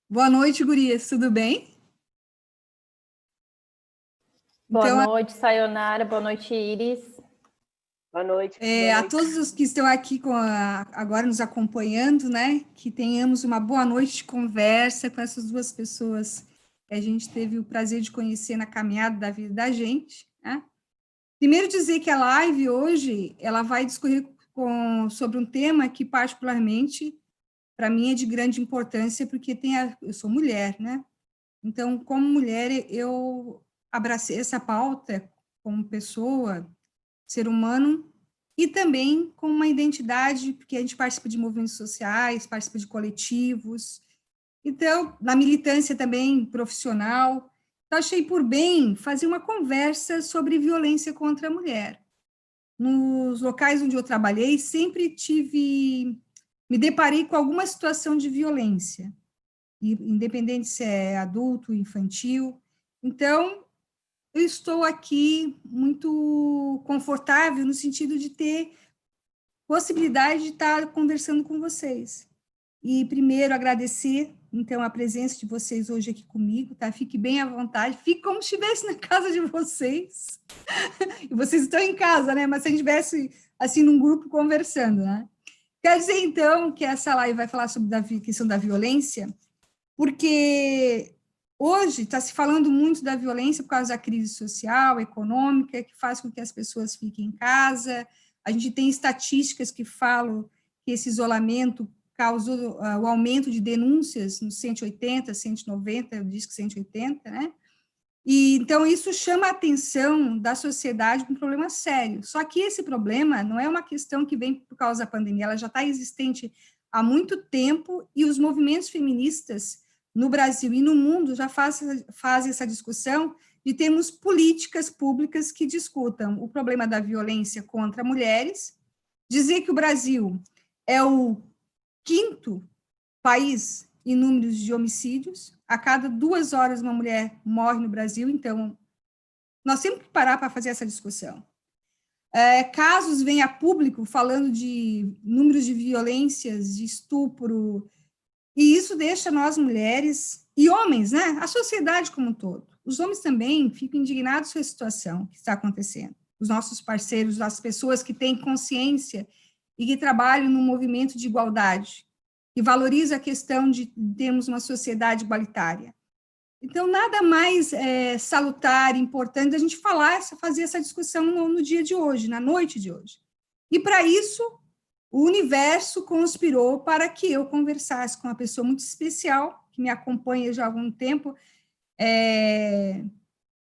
Boa noite, gurias, tudo bem? Boa Então, noite, Sayonara. Boa noite, Iris. Boa noite, boa a noite. todos os que estão aqui agora nos acompanhando, né, que tenhamos uma boa noite de conversa com essas duas pessoas que a gente teve o prazer de conhecer na caminhada da vida da gente, né? Primeiro dizer que a live hoje, ela vai discorrer sobre um tema que particularmente, para mim, é de grande importância, porque eu sou mulher, né? Então, como mulher, eu abracei essa pauta como pessoa, ser humano, e também com uma identidade, porque a gente participa de movimentos sociais, participa de coletivos, então, na militância também profissional. Então, achei por bem fazer uma conversa sobre violência contra a mulher. Nos locais onde eu trabalhei, me deparei com alguma situação de violência, independente se é adulto, infantil. Então, eu estou aqui muito confortável no sentido de ter possibilidade de estar conversando com vocês. E primeiro agradecer, então, a presença de vocês hoje aqui comigo, tá? Fique bem à vontade, fique como se estivesse na casa de vocês. E vocês estão em casa, né? Mas se a gente estivesse, assim, num grupo conversando, né? Quer dizer, então, que essa live vai falar sobre a questão da violência, porque hoje está se falando muito da violência por causa da crise social, econômica, que faz com que as pessoas fiquem em casa. A gente tem estatísticas que falam que esse isolamento causou o aumento de denúncias nos 180, 190, eu disse que 180, né? E, então, isso chama a atenção da sociedade para um problema sério. Só que esse problema não é uma questão que vem por causa da pandemia, ela já está existente há muito tempo e os movimentos feministas no Brasil e no mundo já fazem essa discussão de termos políticas públicas que discutam o problema da violência contra mulheres, dizer que o Brasil é o quinto país em números de homicídios, a cada 2 horas uma mulher morre no Brasil, então nós temos que parar para fazer essa discussão. Casos vêm a público falando de números de violências, de estupro, e isso deixa nós mulheres e homens, né, a sociedade como um todo. Os homens também ficam indignados com a situação que está acontecendo. Os nossos parceiros, as pessoas que têm consciência e que trabalham no movimento de igualdade, que valoriza a questão de termos uma sociedade igualitária. Então, nada mais salutar, importante a gente fazer essa discussão no dia de hoje, na noite de hoje. E, para isso, o universo conspirou para que eu conversasse com uma pessoa muito especial, que me acompanha já há algum tempo.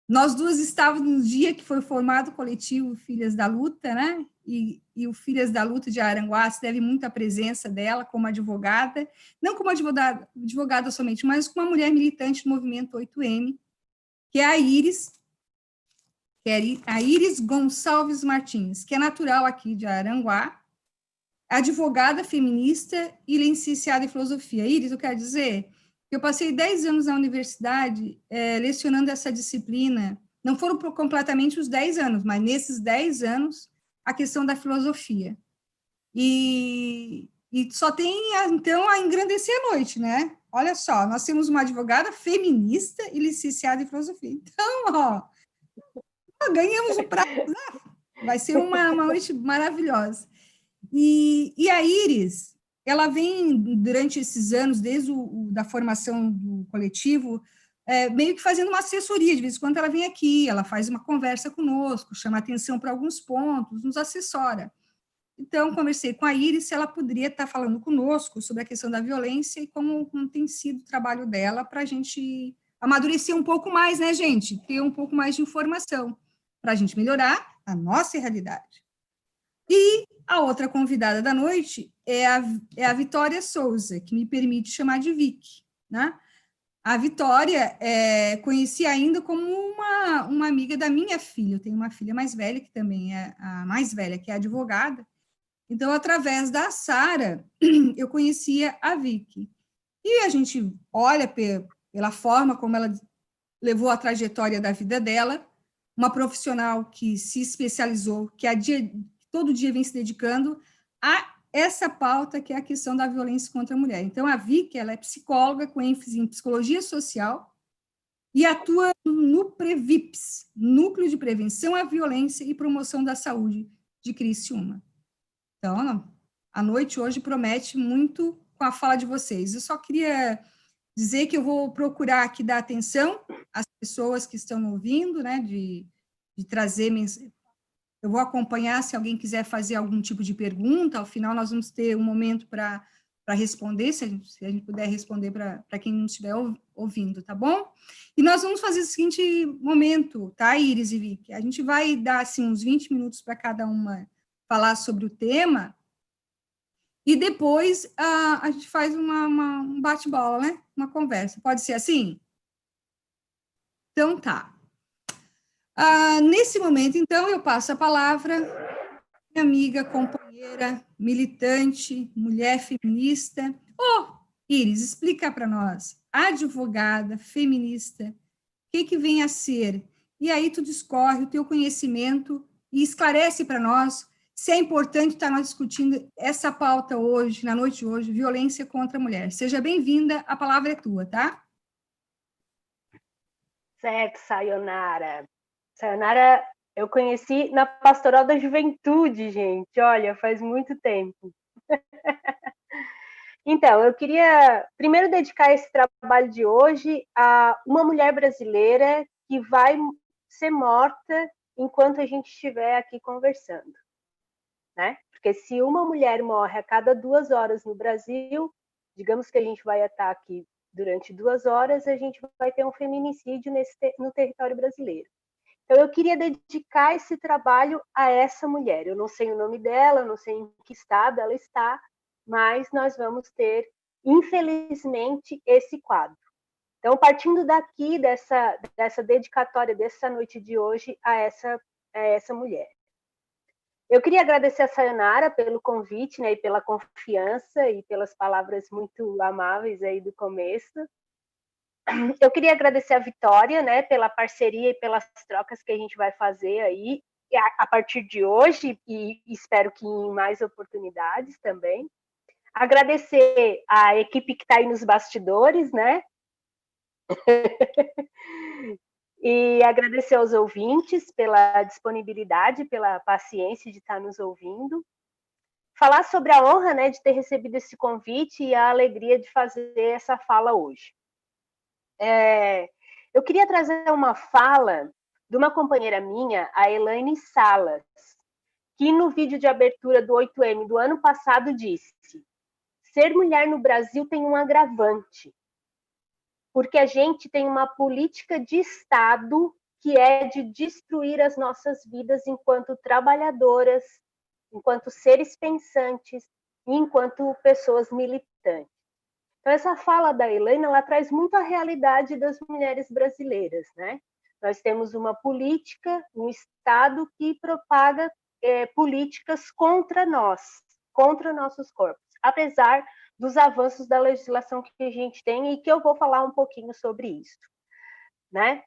Nós duas estávamos no dia que foi formado o coletivo Filhas da Luta, né? E o Filhas da Luta de Aranguá se deve muito à presença dela como advogada, não como advogada somente, mas como uma mulher militante do movimento 8M, que é a Iris Gonçalves Martins, que é natural aqui de Aranguá, advogada feminista e licenciada em filosofia. Iris, eu quero dizer que eu passei 10 anos na universidade lecionando essa disciplina. Não foram completamente os 10 anos, mas nesses 10 anos, a questão da filosofia. E só tem, então, a engrandecer a noite, né? Olha só, nós temos uma advogada feminista e licenciada em filosofia. Então, ganhamos o prazo, né? Vai ser uma noite maravilhosa. E a Iris, ela vem, durante esses anos, desde da formação do coletivo, meio que fazendo uma assessoria, de vez em quando ela vem aqui, ela faz uma conversa conosco, chama atenção para alguns pontos, nos assessora. Então, conversei com a Iris se ela poderia estar falando conosco sobre a questão da violência e como tem sido o trabalho dela para a gente amadurecer um pouco mais, né, gente? Ter um pouco mais de informação para a gente melhorar a nossa realidade. E a outra convidada da noite é a Vitória Souza, que me permite chamar de Vicky, né? A Vitória conheci ainda como uma amiga da minha filha. Eu tenho uma filha mais velha, que também é a mais velha, que é advogada. Então, através da Sara, eu conhecia a Vicky. E a gente olha pela forma como ela levou a trajetória da vida dela, uma profissional que se especializou, que todo dia vem se dedicando a essa pauta que é a questão da violência contra a mulher. Então, a Vicky, ela é psicóloga com ênfase em psicologia social e atua no Previps, Núcleo de Prevenção à Violência e Promoção da Saúde de Criciúma. Então, a noite hoje promete muito com a fala de vocês. Eu só queria dizer que eu vou procurar aqui dar atenção às pessoas que estão ouvindo, né, de trazer mensagens. Eu vou acompanhar se alguém quiser fazer algum tipo de pergunta. Ao final, nós vamos ter um momento para responder, se a gente puder responder para quem não estiver ouvindo, tá bom? E nós vamos fazer o seguinte momento, tá, Iris e Vicky? A gente vai dar, assim, uns 20 minutos para cada uma falar sobre o tema, e depois a gente faz um bate-bola, né? Uma conversa. Pode ser assim? Então, tá. Nesse momento, então, eu passo a palavra à minha amiga, companheira, militante, mulher feminista. Iris, explica para nós, advogada, feminista, o que vem a ser? E aí tu discorre o teu conhecimento e esclarece para nós se é importante estar nós discutindo essa pauta hoje, na noite de hoje, violência contra a mulher. Seja bem-vinda, a palavra é tua, tá? Certo, Sayonara. Sayonara, eu conheci na Pastoral da Juventude, gente. Olha, faz muito tempo. Então, eu queria primeiro dedicar esse trabalho de hoje a uma mulher brasileira que vai ser morta enquanto a gente estiver aqui conversando, né? Porque se uma mulher morre a cada 2 horas no Brasil, digamos que a gente vai estar aqui durante 2 horas, a gente vai ter um feminicídio no território brasileiro. Então, eu queria dedicar esse trabalho a essa mulher. Eu não sei o nome dela, não sei em que estado ela está, mas nós vamos ter, infelizmente, esse quadro. Então, partindo daqui, dessa dedicatória dessa noite de hoje a essa mulher. Eu queria agradecer a Sayonara pelo convite, né, e pela confiança e pelas palavras muito amáveis aí do começo. Eu queria agradecer a Vitória, né, pela parceria e pelas trocas que a gente vai fazer aí a partir de hoje e espero que em mais oportunidades também. Agradecer a equipe que está aí nos bastidores, né? E agradecer aos ouvintes pela disponibilidade, pela paciência de estar nos ouvindo. Falar sobre a honra, né, de ter recebido esse convite e a alegria de fazer essa fala hoje. Eu queria trazer uma fala de uma companheira minha, a Elaine Salas, que no vídeo de abertura do 8M do ano passado disse: ser mulher no Brasil tem um agravante, porque a gente tem uma política de Estado que é de destruir as nossas vidas enquanto trabalhadoras, enquanto seres pensantes e enquanto pessoas militantes. Então, essa fala da Elaine, ela traz muito a realidade das mulheres brasileiras, né? Nós temos uma política, um Estado que propaga políticas contra nós, contra nossos corpos, apesar dos avanços da legislação que a gente tem e que eu vou falar um pouquinho sobre isso, né?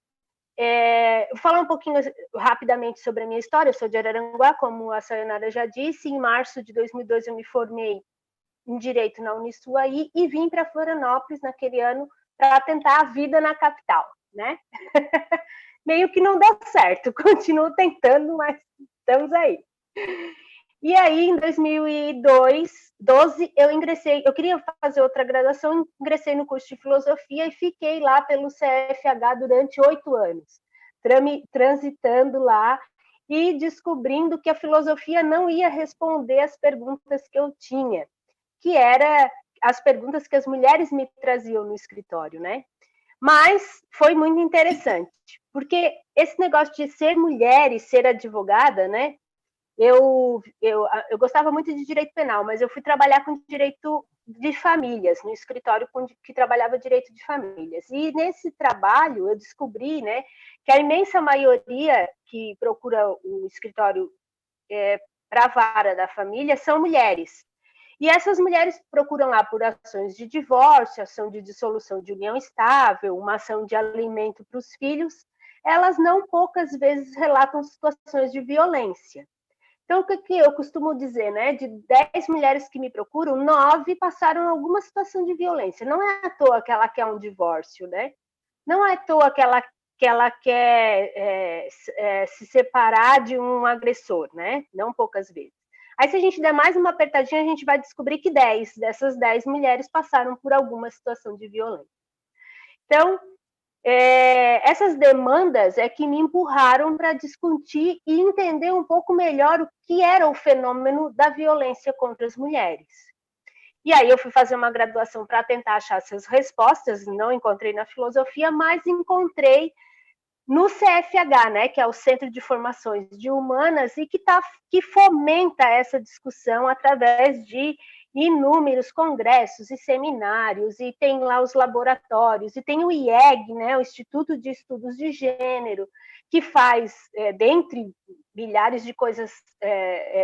Vou falar um pouquinho rapidamente sobre a minha história. Eu sou de Araranguá, como a Sayonara já disse. Em março de 2002 eu me formei em Direito na Unisuaí e vim para Florianópolis naquele ano para tentar a vida na capital, né? Meio que não deu certo, continuo tentando, mas estamos aí. E aí, em 2012, eu queria fazer outra graduação, ingressei no curso de filosofia e fiquei lá pelo CFH durante 8 anos, transitando lá e descobrindo que a filosofia não ia responder as perguntas que eu tinha, que eram as perguntas que as mulheres me traziam no escritório, né? Mas foi muito interessante, porque esse negócio de ser mulher e ser advogada, né? Eu gostava muito de direito penal, mas eu fui trabalhar com direito de famílias, no escritório que trabalhava direito de famílias. E nesse trabalho eu descobri, né, que a imensa maioria que procura o escritório para a vara da família são mulheres. E essas mulheres procuram lá por ações de divórcio, ação de dissolução de união estável, uma ação de alimento para os filhos. Elas não poucas vezes relatam situações de violência. Então, o que eu costumo dizer, né? De 10 mulheres que me procuram, 9 passaram alguma situação de violência. Não é à toa que ela quer um divórcio, né? Não é à toa que ela quer se separar de um agressor, né? Não poucas vezes. Aí, se a gente der mais uma apertadinha, a gente vai descobrir que 10 dessas 10 mulheres passaram por alguma situação de violência. Então, essas demandas é que me empurraram para discutir e entender um pouco melhor o que era o fenômeno da violência contra as mulheres. E aí eu fui fazer uma graduação para tentar achar essas respostas, não encontrei na filosofia, mas encontrei no CFH, né, que é o Centro de Formações de Humanas, e que fomenta essa discussão através de inúmeros congressos e seminários, e tem lá os laboratórios, e tem o IEG, né, o Instituto de Estudos de Gênero, que faz, dentre milhares de coisas,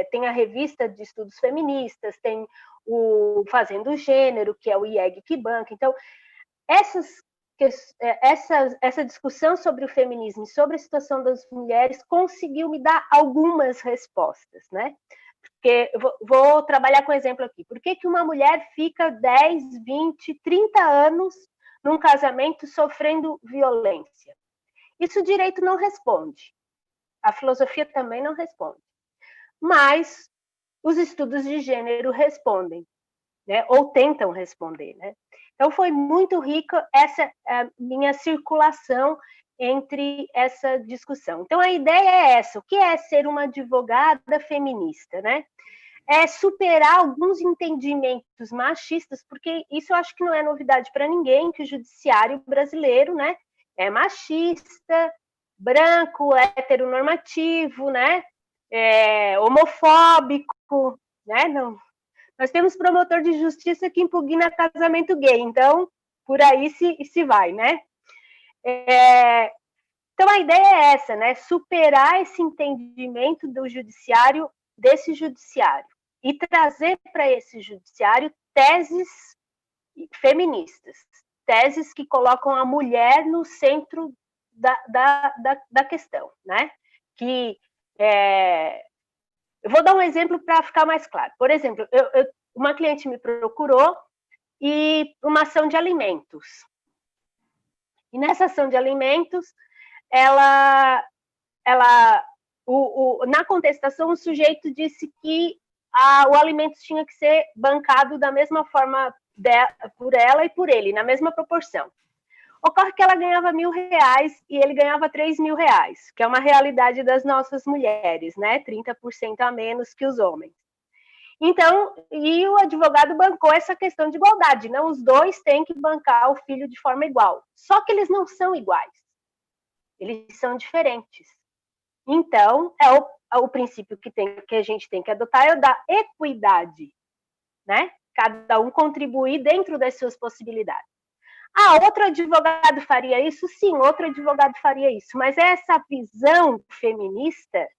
tem a Revista de Estudos Feministas, tem o Fazendo Gênero, que é o IEG que banca. Então, essa discussão sobre o feminismo e sobre a situação das mulheres conseguiu me dar algumas respostas, né? Porque eu vou trabalhar com um exemplo aqui. Por que uma mulher fica 10, 20, 30 anos num casamento sofrendo violência? Isso o direito não responde. A filosofia também não responde. Mas os estudos de gênero respondem, né? Ou tentam responder, né? Então, foi muito rica essa minha circulação entre essa discussão. Então, a ideia é essa: o que é ser uma advogada feminista, né? É superar alguns entendimentos machistas, porque isso eu acho que não é novidade para ninguém, que o judiciário brasileiro, né, é machista, branco, heteronormativo, né, homofóbico, né? Não. Nós temos promotor de justiça que impugna casamento gay, então por aí se vai, né? Então a ideia é essa, né? Superar esse entendimento do judiciário, desse judiciário, e trazer para esse judiciário teses feministas, teses que colocam a mulher no centro da questão, né? Eu vou dar um exemplo para ficar mais claro. Por exemplo, uma cliente me procurou e uma ação de alimentos. E nessa ação de alimentos, na contestação, o sujeito disse que o alimento tinha que ser bancado da mesma forma por ela e por ele, na mesma proporção. Ocorre que ela ganhava R$1.000 e ele ganhava R$3.000, que é uma realidade das nossas mulheres, né? 30% a menos que os homens. Então, e o advogado bancou essa questão de igualdade, não? Os dois têm que bancar o filho de forma igual. Só que eles não são iguais. Eles são diferentes. Então, o princípio que a gente tem que adotar é o da equidade, né? Cada um contribuir dentro das suas possibilidades. Outro advogado faria isso? Sim, outro advogado faria isso. Mas é essa visão feminista,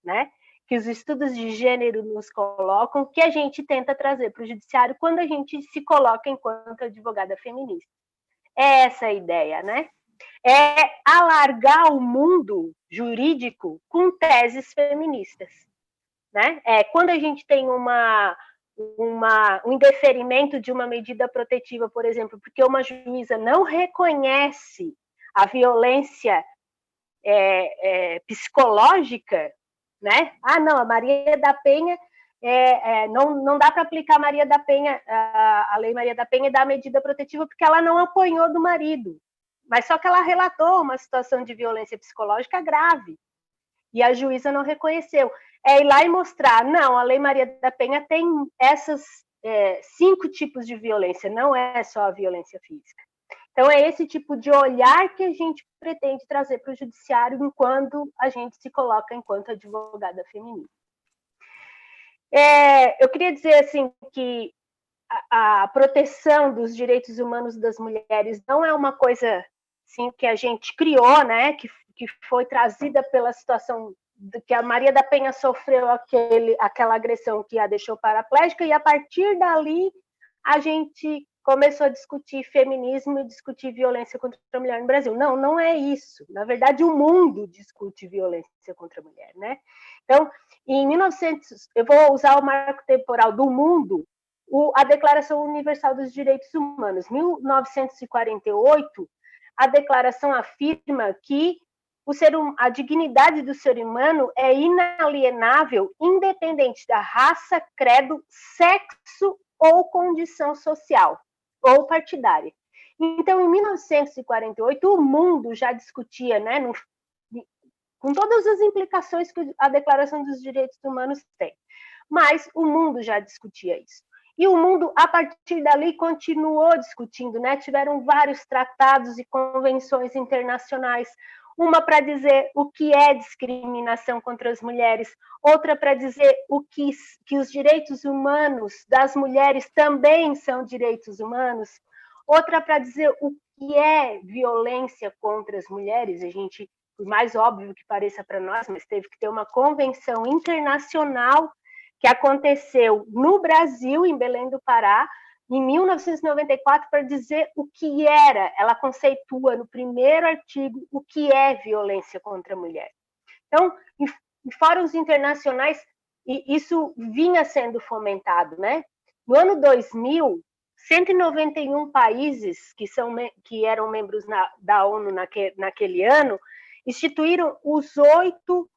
né, que os estudos de gênero nos colocam, que a gente tenta trazer para o judiciário quando a gente se coloca enquanto advogada feminista. É essa a ideia, né? É alargar o mundo jurídico com teses feministas, né? Quando a gente tem um indeferimento de uma medida protetiva, por exemplo, porque uma juíza não reconhece a violência psicológica, né? Não, a Maria da Penha, não dá para aplicar a Lei Maria da Penha e dar a medida protetiva porque ela não apanhou do marido, mas só que ela relatou uma situação de violência psicológica grave e a juíza não reconheceu. É ir lá e mostrar, não, a Lei Maria da Penha tem essas 5 tipos de violência, não é só a violência física. Então, é esse tipo de olhar que a gente pretende trazer para o judiciário enquanto a gente se coloca enquanto advogada feminista. Eu queria dizer assim que a proteção dos direitos humanos das mulheres não é uma coisa assim, que a gente criou, né, que foi trazida pela situação que a Maria da Penha sofreu aquela agressão que a deixou paraplégica, e a partir dali a gente começou a discutir feminismo e discutir violência contra a mulher no Brasil. Não, não é isso. Na verdade, o mundo discute violência contra a mulher, né? Então, em 1900, eu vou usar o marco temporal do mundo, a Declaração Universal dos Direitos Humanos, 1948, a declaração afirma que a dignidade do ser humano é inalienável, independente da raça, credo, sexo ou condição social ou partidária. Então, em 1948, o mundo já discutia, né, com todas as implicações que a Declaração dos Direitos Humanos tem, mas o mundo já discutia isso. E o mundo, a partir dali, continuou discutindo, né? Tiveram vários tratados e convenções internacionais, uma para dizer o que é discriminação contra as mulheres, outra para dizer que os direitos humanos das mulheres também são direitos humanos, outra para dizer o que é violência contra as mulheres. A gente, por mais óbvio que pareça para nós, mas teve que ter uma convenção internacional que aconteceu no Brasil, em Belém do Pará, em 1994, para dizer o que era. Ela conceitua no primeiro artigo o que é violência contra a mulher. Então, em fóruns internacionais, isso vinha sendo fomentado, né? No ano 2000, 191 países que eram membros da ONU naquele ano instituíram os 8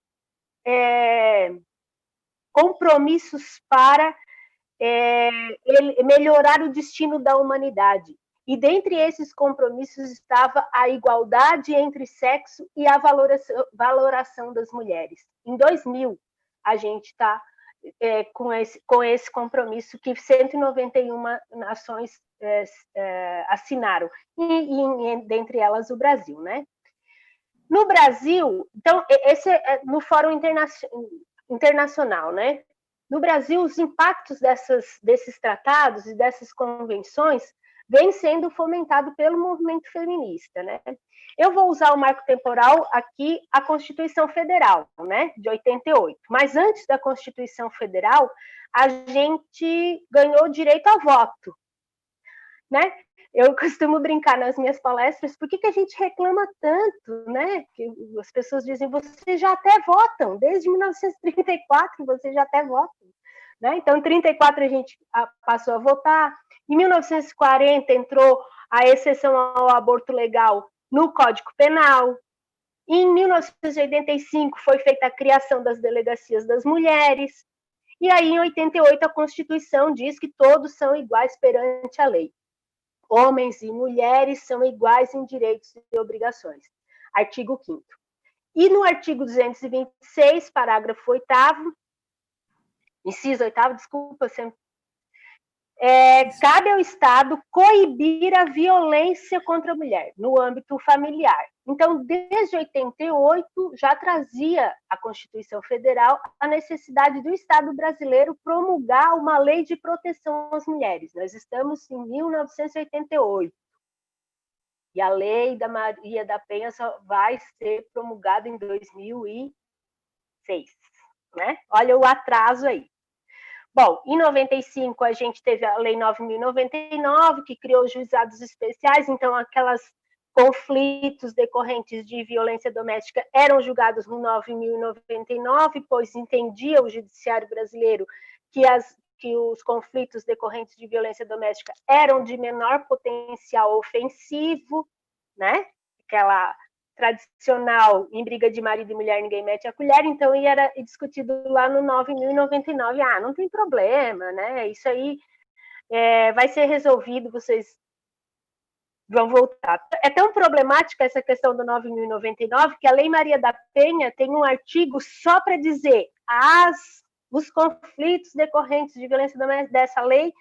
compromissos para melhorar o destino da humanidade. E dentre esses compromissos estava a igualdade entre sexo e a valoração das mulheres. Em 2000, a gente está com esse compromisso que 191 nações assinaram, e dentre elas o Brasil, né? No Brasil, então, esse é no Fórum Internacional, né? No Brasil, os impactos desses tratados e dessas convenções vêm sendo fomentados pelo movimento feminista, né? Eu vou usar o marco temporal aqui, a Constituição Federal, né, de 88. Mas antes da Constituição Federal, a gente ganhou o direito ao voto, né? Eu costumo brincar nas minhas palestras, por que a gente reclama tanto, né? Que as pessoas dizem, vocês já até votam, desde 1934 vocês já até votam, né? Então, em 34 a gente passou a votar, em 1940 entrou a exceção ao aborto legal no Código Penal, em 1985 foi feita a criação das delegacias das mulheres, e aí em 88 a Constituição diz que todos são iguais perante a lei. Homens e mulheres são iguais em direitos e obrigações. Artigo 5º. E no artigo 226, parágrafo 8º, inciso 8º, desculpa, sempre, cabe ao Estado coibir a violência contra a mulher no âmbito familiar. Então, desde 88, já trazia a Constituição Federal a necessidade do Estado brasileiro promulgar uma lei de proteção às mulheres. Nós estamos em 1988. E a lei da Maria da Penha só vai ser promulgada em 2006. Né? Olha o atraso aí. Bom, em 95 a gente teve a Lei 9.099, que criou os juizados especiais, então aquelas conflitos decorrentes de violência doméstica eram julgados no 9.099, pois entendia o judiciário brasileiro que os conflitos decorrentes de violência doméstica eram de menor potencial ofensivo, né? Aquela tradicional, em briga de marido e mulher ninguém mete a colher, então era discutido lá no 9.099, não tem problema, né? Isso aí vai ser resolvido, vocês vão voltar. É tão problemática essa questão do 9.099 que a Lei Maria da Penha tem um artigo só para dizer os conflitos decorrentes de violência doméstica dessa lei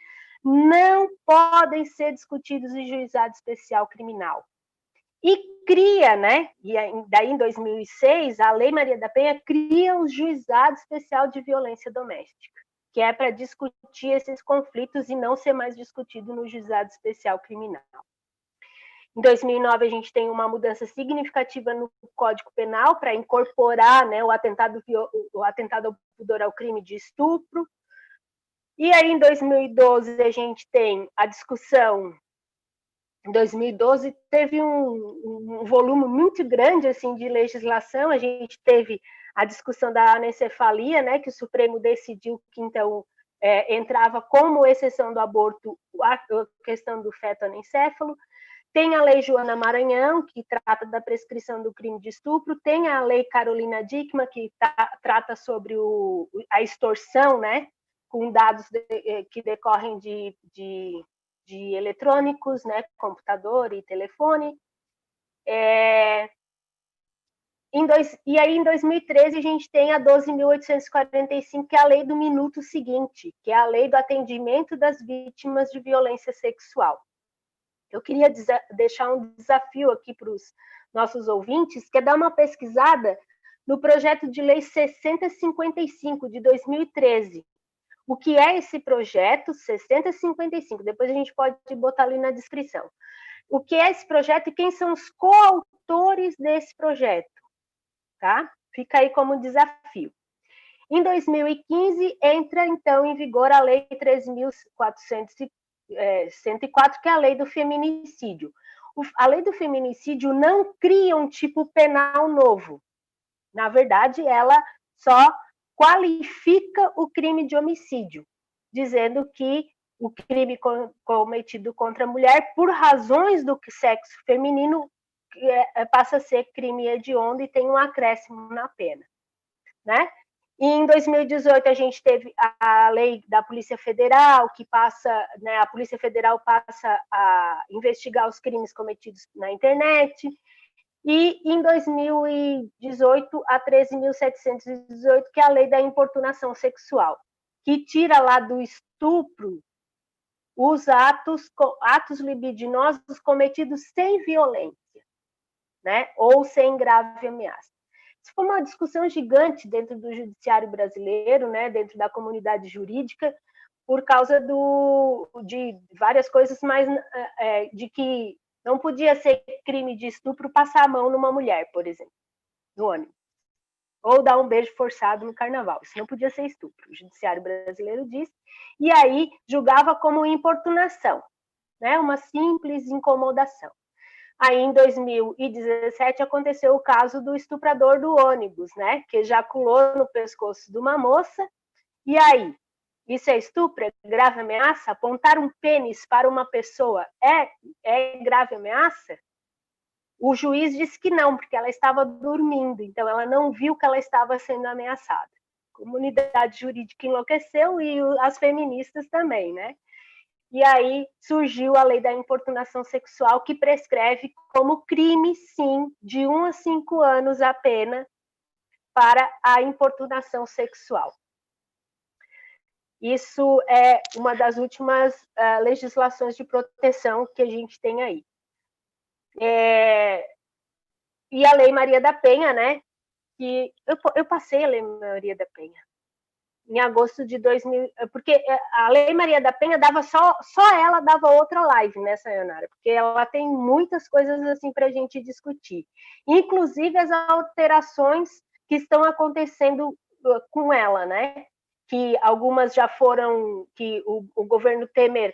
não podem ser discutidos em juizado especial criminal. E cria, né? E daí em 2006, a Lei Maria da Penha cria o Juizado Especial de Violência Doméstica, que é para discutir esses conflitos e não ser mais discutido no Juizado Especial Criminal. Em 2009, a gente tem uma mudança significativa no Código Penal para incorporar, né, o atentado ao pudor ao crime de estupro. E aí, em 2012, a gente tem a discussão. Em 2012, teve um volume muito grande assim, de legislação. A gente teve a discussão da anencefalia, né, que o Supremo decidiu que, então, entrava como exceção do aborto a questão do feto anencéfalo. Tem a Lei Joana Maranhão, que trata da prescrição do crime de estupro. Tem a Lei Carolina Dickmann, que trata sobre a extorsão, né, com dados que decorrem de eletrônicos, né, computador e telefone. E aí, em 2013, a gente tem a 12.845, que é a lei do minuto seguinte, que é a lei do atendimento das vítimas de violência sexual. Eu queria deixar um desafio aqui para os nossos ouvintes, que é dar uma pesquisada no projeto de lei 6055, de 2013. O que é esse projeto 6055? Depois a gente pode botar ali na descrição. O que é esse projeto e quem são os coautores desse projeto? Tá? Fica aí como desafio. Em 2015, entra, então, em vigor a Lei 13.404, que é a Lei do Feminicídio. A Lei do Feminicídio não cria um tipo penal novo. Na verdade, ela só qualifica o crime de homicídio, dizendo que o crime cometido contra a mulher, por razões do sexo feminino, passa a ser crime hediondo e tem um acréscimo na pena, né? E em 2018 a gente teve a lei da Polícia Federal, que passa, né, a Polícia Federal passa a investigar os crimes cometidos na internet. E em 2018 a 13.718, que é a lei da importunação sexual, que tira lá do estupro os atos libidinosos cometidos sem violência, né? Ou sem grave ameaça. Isso foi uma discussão gigante dentro do judiciário brasileiro, né? Dentro da comunidade jurídica, por causa de várias coisas, mas de que não podia ser crime de estupro passar a mão numa mulher, por exemplo, no ônibus. Ou dar um beijo forçado no carnaval. Isso não podia ser estupro. O judiciário brasileiro disse. E aí julgava como importunação, né? Uma simples incomodação. Aí, em 2017, aconteceu o caso do estuprador do ônibus, né? Que ejaculou no pescoço de uma moça. E aí? Isso é estupro? É grave ameaça? Apontar um pênis para uma pessoa é grave ameaça? O juiz disse que não, porque ela estava dormindo, então ela não viu que ela estava sendo ameaçada. A comunidade jurídica enlouqueceu e as feministas também, né? E aí surgiu a lei da importunação sexual, que prescreve como crime, sim, de 1 a 5 anos a pena para a importunação sexual. Isso é uma das últimas legislações de proteção que a gente tem aí. E a Lei Maria da Penha, né? Que eu passei a Lei Maria da Penha em agosto de 2000, porque a Lei Maria da Penha dava só ela dava outra live, né, Sayonara? Porque ela tem muitas coisas assim para a gente discutir, inclusive as alterações que estão acontecendo com ela, né? Que algumas já foram, que o governo Temer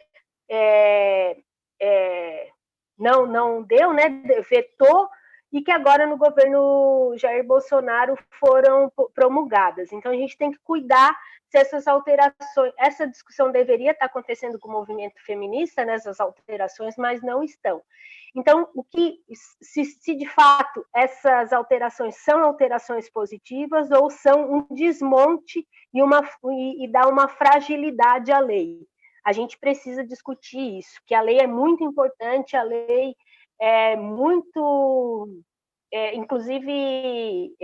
não deu, né? Vetou, e que agora no governo Jair Bolsonaro foram promulgadas. Então a gente tem que cuidar se essas alterações, essa discussão deveria estar acontecendo com o movimento feminista, nessas alterações, mas não estão. Então, se de fato essas alterações são alterações positivas ou são um desmonte e dá uma fragilidade à lei. A gente precisa discutir isso, que a lei é muito importante, a lei é muito... inclusive,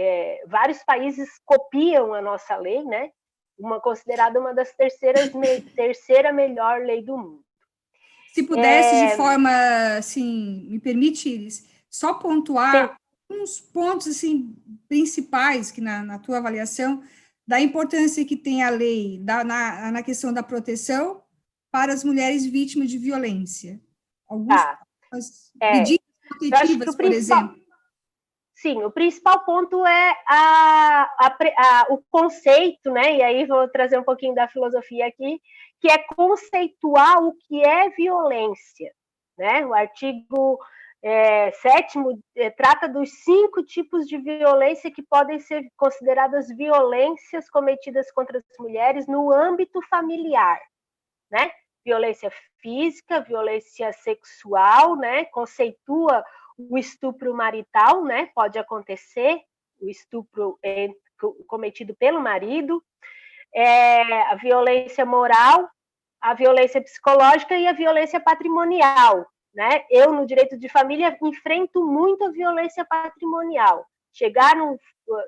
vários países copiam a nossa lei, né? Considerada uma das terceira melhor lei do mundo. Se pudesse, de forma, assim, me permite, Iris, só pontuar uns pontos, assim, principais que na tua avaliação, da importância que tem a lei na questão da proteção para as mulheres vítimas de violência. Algumas medidas protetivas, por exemplo. sim, o principal ponto é o conceito, né? E aí vou trazer um pouquinho da filosofia aqui, que é conceituar o que é violência, né? O artigo 7º trata dos 5 tipos de violência que podem ser consideradas violências cometidas contra as mulheres no âmbito familiar, né? Violência física, violência sexual, né? Conceitua o estupro marital, né? Pode acontecer, o estupro cometido pelo marido, a violência moral, a violência psicológica e a violência patrimonial, né? Eu, no direito de família, enfrento muito a violência patrimonial. Chegar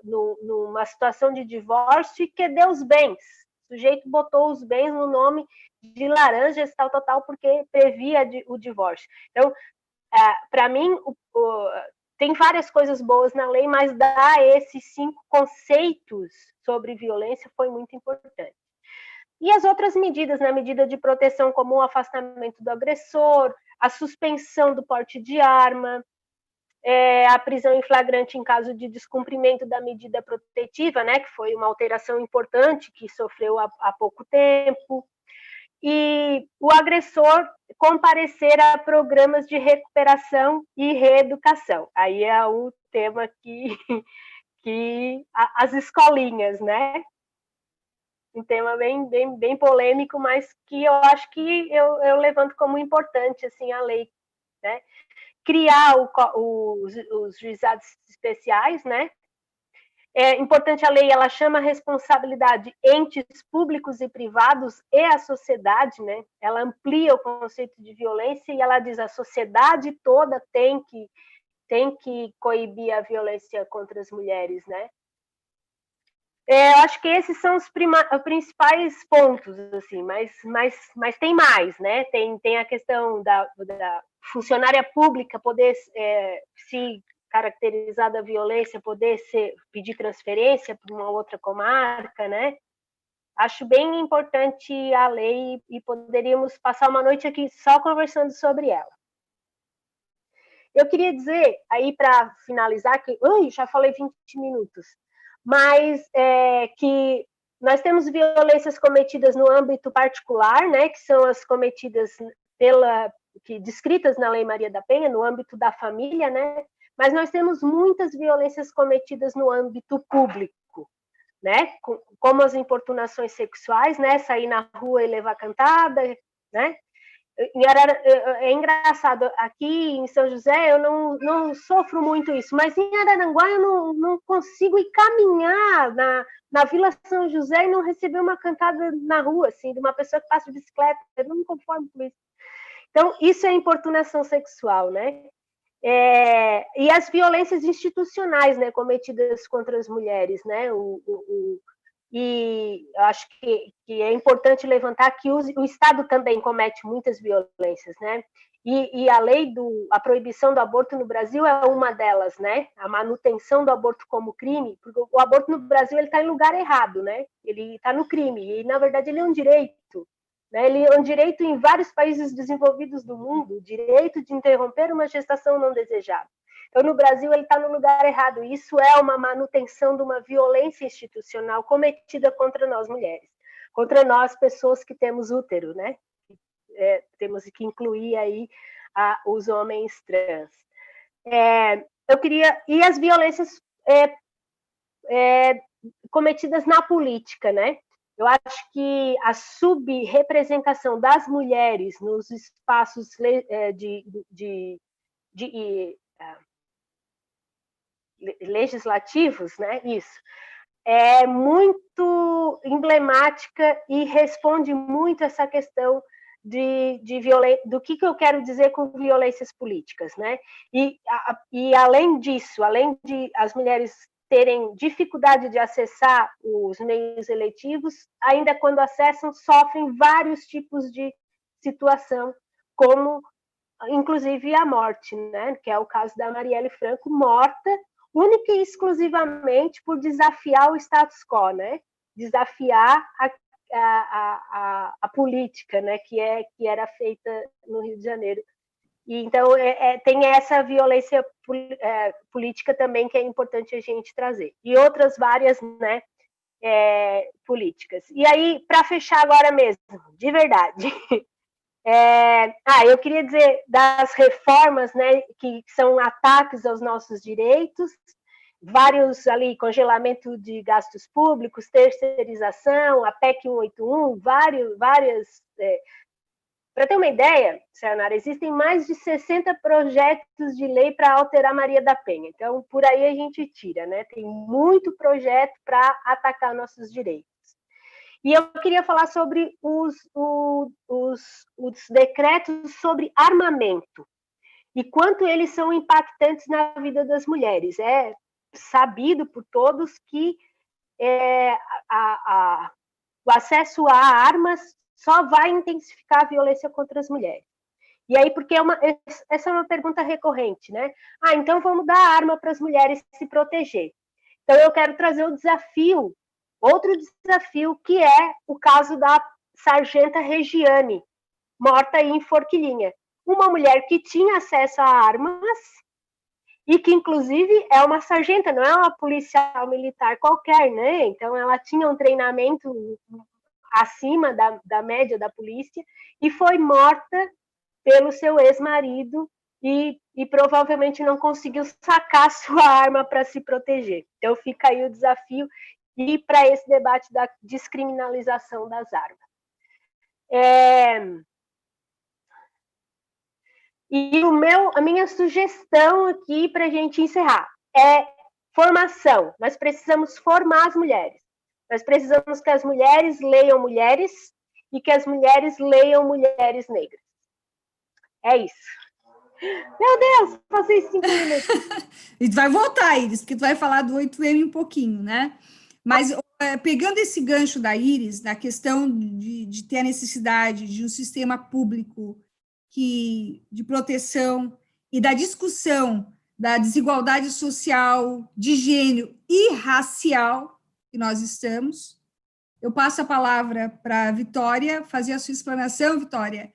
numa situação de divórcio e querer os bens. O sujeito botou os bens no nome de laranjas, tal, porque previa o divórcio. Então, para mim, tem várias coisas boas na lei, mas dar esses 5 conceitos sobre violência foi muito importante. E as outras medidas, né? Medida de proteção como o afastamento do agressor, a suspensão do porte de arma, a prisão em flagrante em caso de descumprimento da medida protetiva, né? Que foi uma alteração importante que sofreu há pouco tempo. E o agressor comparecer a programas de recuperação e reeducação. Aí é o tema que as escolinhas, né? Um tema bem polêmico, mas que eu acho que eu levanto como importante, assim, a lei, né? Criar os juizados especiais, né? É importante a lei, ela chama a responsabilidade entes públicos e privados e a sociedade, né? Ela amplia o conceito de violência e ela diz a sociedade toda tem que coibir a violência contra as mulheres, né? Eu acho que esses são os principais pontos, assim, mas tem mais, né? Tem a questão da funcionária pública poder se caracterizar da violência, poder pedir transferência para uma outra comarca, né? Acho bem importante a lei e poderíamos passar uma noite aqui só conversando sobre ela. Eu queria dizer, aí para finalizar, que já falei 20 minutos, mas que nós temos violências cometidas no âmbito particular, né, que são as cometidas descritas na Lei Maria da Penha, no âmbito da família, né, mas nós temos muitas violências cometidas no âmbito público, né, como as importunações sexuais, né, sair na rua e levar cantada, né. É engraçado, aqui em São José eu não sofro muito isso, mas em Araranguá eu não consigo ir caminhar na Vila São José e não receber uma cantada na rua, assim, de uma pessoa que passa de bicicleta, eu não me conformo com isso. Então, isso é importunação sexual, né? E as violências institucionais, né, cometidas contra as mulheres, né? E eu acho que é importante levantar que o Estado também comete muitas violências, né? E a proibição do aborto no Brasil é uma delas, né? A manutenção do aborto como crime, porque o aborto no Brasil ele está em lugar errado, né? Ele está no crime e na verdade ele é um direito, né? Ele é um direito em vários países desenvolvidos do mundo, o direito de interromper uma gestação não desejada. Então, no Brasil, ele está no lugar errado. Isso é uma manutenção de uma violência institucional cometida contra nós mulheres, contra nós pessoas que temos útero, né? Temos que incluir aí os homens trans. E as violências cometidas na política, né? Eu acho que a subrepresentação das mulheres nos espaços legislativos, né? Isso é muito emblemática e responde muito essa questão de violência, do que eu quero dizer com violências políticas, né? E além disso, além de as mulheres terem dificuldade de acessar os meios eletivos, ainda quando acessam, sofrem vários tipos de situação, como inclusive a morte, né? Que é o caso da Marielle Franco, morta única e exclusivamente por desafiar o status quo, né? Desafiar a política, né? Que era feita no Rio de Janeiro E, então, tem essa violência política também que é importante a gente trazer. E outras várias, né, políticas. E aí, para fechar agora mesmo, de verdade, eu queria dizer das reformas, né, que são ataques aos nossos direitos, vários ali, congelamento de gastos públicos, terceirização, a PEC 181, várias. Para ter uma ideia, Sayonara, existem mais de 60 projetos de lei para alterar Maria da Penha. Então, por aí a gente tira, né? Tem muito projeto para atacar nossos direitos. E eu queria falar sobre os decretos sobre armamento e quanto eles são impactantes na vida das mulheres. É sabido por todos que o acesso a armas só vai intensificar a violência contra as mulheres. E aí, porque essa é uma pergunta recorrente, né? Então vamos dar arma para as mulheres se proteger. Então eu quero trazer o desafio, outro desafio, que é o caso da sargenta Regiane, morta em Forquilinha. Uma mulher que tinha acesso a armas e que, inclusive, é uma sargenta, não é uma policial militar qualquer, né? Então, ela tinha um treinamento acima da média da polícia e foi morta pelo seu ex-marido e provavelmente não conseguiu sacar sua arma para se proteger. Então, fica aí o desafio e para esse debate da descriminalização das armas. E a minha sugestão aqui para a gente encerrar é formação. Nós precisamos formar as mulheres. Nós precisamos que as mulheres leiam mulheres e que as mulheres leiam mulheres negras. É isso. Meu Deus, passei 5 minutos. E tu vai voltar, Iris, porque tu vai falar do 8M um pouquinho, né? Mas pegando esse gancho da Iris, na questão de ter a necessidade de um sistema público de proteção e da discussão da desigualdade social, de gênero e racial que nós estamos, eu passo a palavra para a Vitória fazer a sua explanação, Vitória.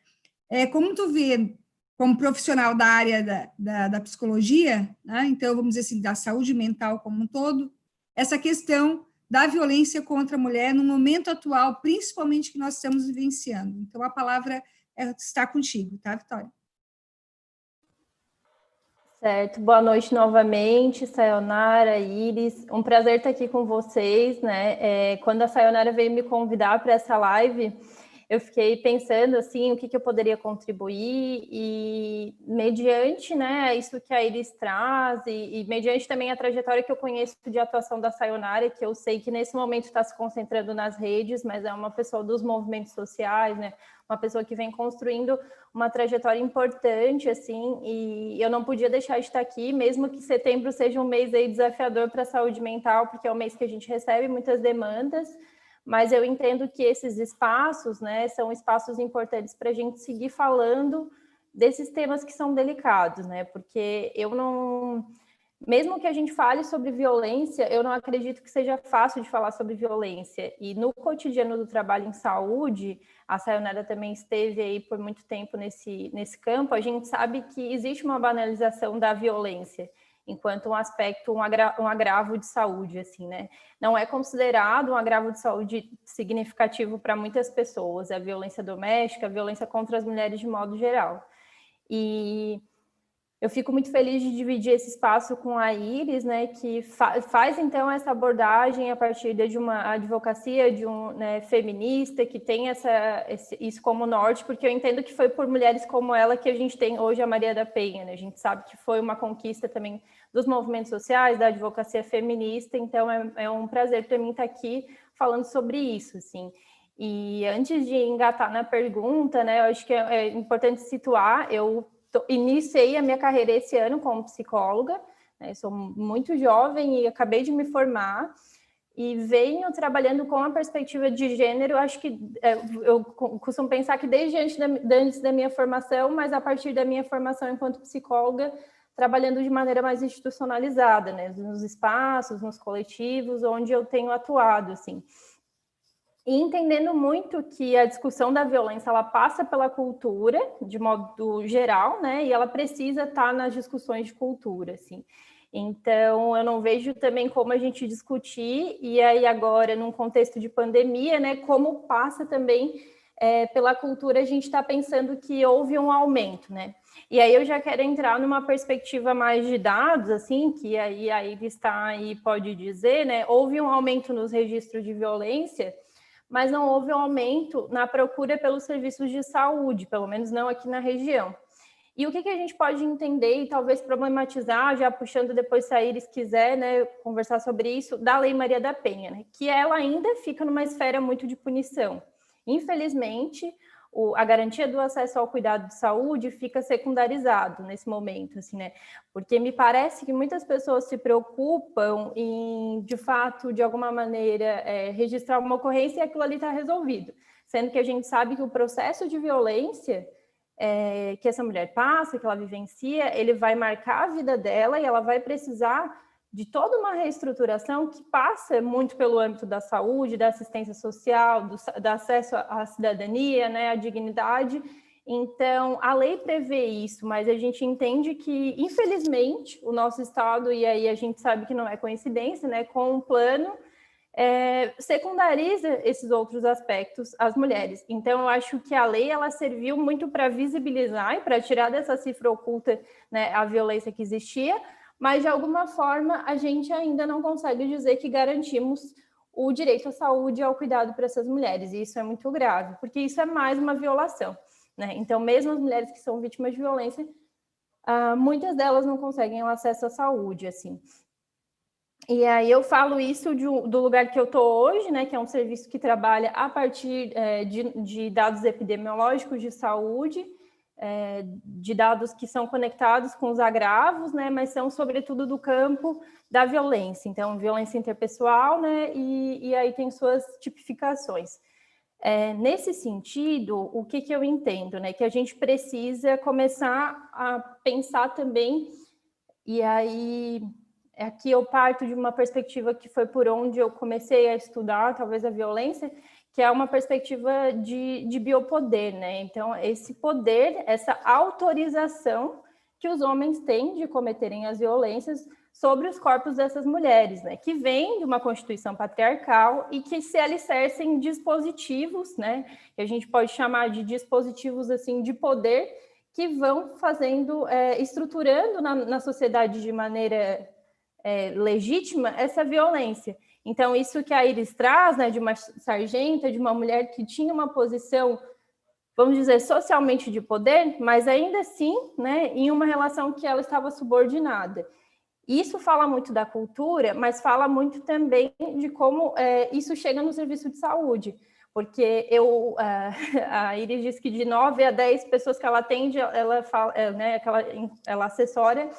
Como tu vê, como profissional da área da psicologia, né? Então, vamos dizer assim, da saúde mental como um todo, essa questão da violência contra a mulher no momento atual, principalmente que nós estamos vivenciando. Então, a palavra está contigo, tá, Vitória? Certo, boa noite novamente, Sayonara, Iris, um prazer estar aqui com vocês, né? Quando a Sayonara veio me convidar para essa live, eu fiquei pensando, assim, o que eu poderia contribuir e mediante, né, isso que a Iris traz e mediante também a trajetória que eu conheço de atuação da Sayonara, que eu sei que nesse momento está se concentrando nas redes, mas é uma pessoa dos movimentos sociais, né, uma pessoa que vem construindo uma trajetória importante, assim, e eu não podia deixar de estar aqui, mesmo que setembro seja um mês aí desafiador para a saúde mental, porque é um mês que a gente recebe muitas demandas, mas eu entendo que esses espaços, né, são espaços importantes para a gente seguir falando desses temas que são delicados, né, porque eu não... Mesmo que a gente fale sobre violência, eu não acredito que seja fácil de falar sobre violência. E no cotidiano do trabalho em saúde, a Sayonara também esteve aí por muito tempo nesse campo, a gente sabe que existe uma banalização da violência, enquanto um aspecto, um agravo de saúde, assim, né? Não é considerado um agravo de saúde significativo para muitas pessoas, a violência doméstica, a violência contra as mulheres de modo geral. E eu fico muito feliz de dividir esse espaço com a Iris, né, que faz, então, essa abordagem a partir de uma advocacia né, feminista, que tem isso como norte, porque eu entendo que foi por mulheres como ela que a gente tem hoje a Maria da Penha, né? A gente sabe que foi uma conquista também dos movimentos sociais, da advocacia feminista, então é um prazer para mim estar aqui falando sobre isso, assim. E antes de engatar na pergunta, né, eu acho que é importante situar, eu iniciei a minha carreira esse ano como psicóloga, né? Sou muito jovem e acabei de me formar e venho trabalhando com a perspectiva de gênero. Acho que eu costumo pensar que desde antes da minha formação, mas a partir da minha formação enquanto psicóloga, trabalhando de maneira mais institucionalizada, né? Nos espaços, nos coletivos, onde eu tenho atuado, assim. e entendendo muito que a discussão da violência, ela passa pela cultura, de modo geral, né? E ela precisa estar nas discussões de cultura, assim. Então, eu não vejo também como a gente discutir, e aí agora, num contexto de pandemia, né? Como passa também pela cultura, a gente está pensando que houve um aumento, né? E aí eu já quero entrar numa perspectiva mais de dados, assim, que aí a Iris está aí, pode dizer, né? Houve um aumento nos registros de violência, mas não houve um aumento na procura pelos serviços de saúde, pelo menos não aqui na região. E o que a gente pode entender e talvez problematizar, já puxando depois, se a Iris quiser, né, conversar sobre isso, da Lei Maria da Penha, né, que ela ainda fica numa esfera muito de punição. Infelizmente, a garantia do acesso ao cuidado de saúde fica secundarizado nesse momento, assim, né? Porque me parece que muitas pessoas se preocupam em, de fato, de alguma maneira, registrar uma ocorrência e aquilo ali está resolvido. Sendo que a gente sabe que o processo de violência que essa mulher passa, que ela vivencia, ele vai marcar a vida dela e ela vai precisar de toda uma reestruturação que passa muito pelo âmbito da saúde, da assistência social, do acesso à cidadania, né, à dignidade. Então, a lei prevê isso, mas a gente entende que, infelizmente, o nosso Estado, e aí a gente sabe que não é coincidência, né, com um plano, secundariza esses outros aspectos às mulheres. Então, eu acho que a lei ela serviu muito para visibilizar e para tirar dessa cifra oculta, né, a violência que existia, mas, de alguma forma, a gente ainda não consegue dizer que garantimos o direito à saúde e ao cuidado para essas mulheres, e isso é muito grave, porque isso é mais uma violação, né? Então, mesmo as mulheres que são vítimas de violência, muitas delas não conseguem o acesso à saúde, assim. E aí eu falo isso do lugar que eu estou hoje, né, que é um serviço que trabalha a partir de dados epidemiológicos de saúde, de dados que são conectados com os agravos, né, mas são sobretudo do campo da violência. Então, violência interpessoal, né, e aí tem suas tipificações. Nesse sentido, o que eu entendo, né, que a gente precisa começar a pensar também, e aí aqui eu parto de uma perspectiva que foi por onde eu comecei a estudar, talvez, a violência, que é uma perspectiva de biopoder, né? Então, esse poder, essa autorização que os homens têm de cometerem as violências sobre os corpos dessas mulheres, né? Que vem de uma constituição patriarcal e que se alicercem em dispositivos, né? Que a gente pode chamar de dispositivos, assim, de poder que vão fazendo, estruturando na sociedade de maneira legítima essa violência. Então, isso que a Iris traz, né, de uma sargenta, de uma mulher que tinha uma posição, vamos dizer, socialmente de poder, mas ainda assim, né, em uma relação que ela estava subordinada. Isso fala muito da cultura, mas fala muito também de como isso chega no serviço de saúde. Porque a Iris diz que de 9 a 10 pessoas que ela atende, ela fala, né, ela assessora,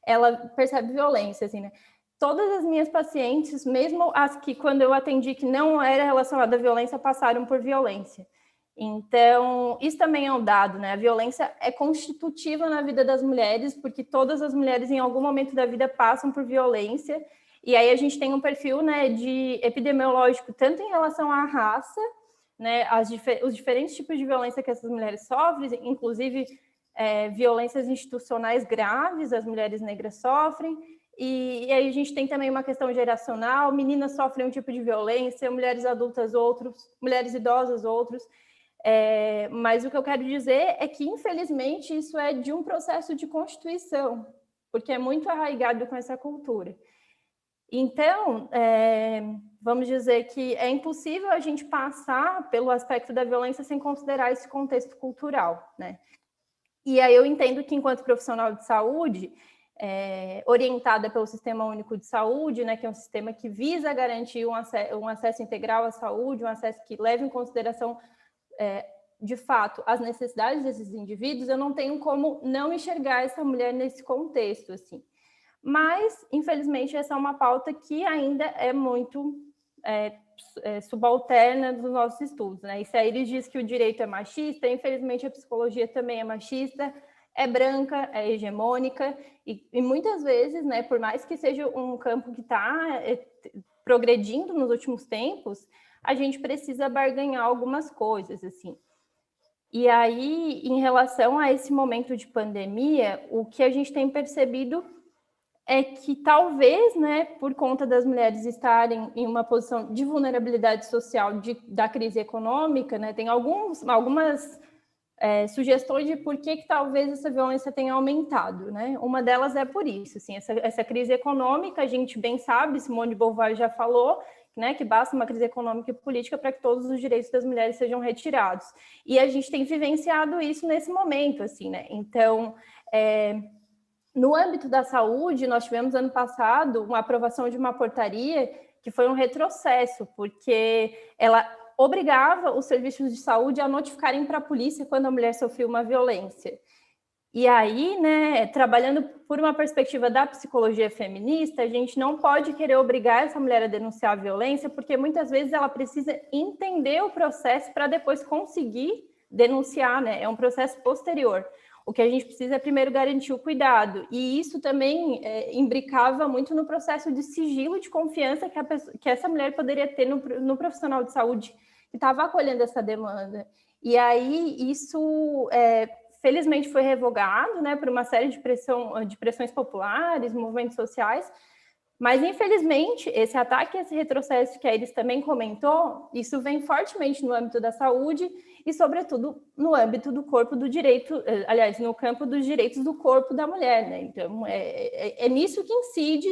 ela percebe violência, assim, né? Todas as minhas pacientes, mesmo as que quando eu atendi que não era relacionada à violência, passaram por violência. Então, isso também é um dado, né? A violência é constitutiva na vida das mulheres, porque todas as mulheres em algum momento da vida passam por violência, e aí a gente tem um perfil, né, de epidemiológico, tanto em relação à raça, né, os diferentes tipos de violência que essas mulheres sofrem, inclusive violências institucionais graves, as mulheres negras sofrem, e aí a gente tem também uma questão geracional, meninas sofrem um tipo de violência, mulheres adultas outros, mulheres idosas outros, mas o que eu quero dizer é que, infelizmente, isso é de um processo de constituição, porque é muito arraigado com essa cultura. Então, vamos dizer que é impossível a gente passar pelo aspecto da violência sem considerar esse contexto cultural, né? E aí eu entendo que, enquanto profissional de saúde, orientada pelo Sistema Único de Saúde, né, que é um sistema que visa garantir um acesso integral à saúde, um acesso que leve em consideração, de fato, as necessidades desses indivíduos, eu não tenho como não enxergar essa mulher nesse contexto, assim. Mas, infelizmente, essa é uma pauta que ainda é muito subalterna dos nossos estudos, né? E se a Iris diz que o direito é machista, infelizmente a psicologia também é machista, é branca, é hegemônica, e muitas vezes, né, por mais que seja um campo que está progredindo nos últimos tempos, a gente precisa barganhar algumas coisas, assim. E aí, em relação a esse momento de pandemia, o que a gente tem percebido é que talvez, né, por conta das mulheres estarem em uma posição de vulnerabilidade social da crise econômica, né, tem algumas sugestões de por que talvez essa violência tenha aumentado, né? Uma delas é por isso, assim, essa crise econômica, a gente bem sabe, Simone de Beauvoir já falou, né, que basta uma crise econômica e política para que todos os direitos das mulheres sejam retirados. E a gente tem vivenciado isso nesse momento, assim, né? Então, no âmbito da saúde, nós tivemos ano passado uma aprovação de uma portaria que foi um retrocesso, porque ela obrigava os serviços de saúde a notificarem para a polícia quando a mulher sofreu uma violência. E aí, né, trabalhando por uma perspectiva da psicologia feminista, a gente não pode querer obrigar essa mulher a denunciar a violência, porque muitas vezes ela precisa entender o processo para depois conseguir denunciar, né? É um processo posterior. O que a gente precisa é primeiro garantir o cuidado. E isso também imbricava muito no processo de sigilo de confiança que essa mulher poderia ter no profissional de saúde que estava acolhendo essa demanda. E aí isso, felizmente, foi revogado, né, por uma série de pressões populares, movimentos sociais, mas, infelizmente, esse ataque, esse retrocesso que a Iris também comentou, isso vem fortemente no âmbito da saúde e, sobretudo, no âmbito do corpo do direito, aliás, no campo dos direitos do corpo da mulher, né? Então, é nisso que incide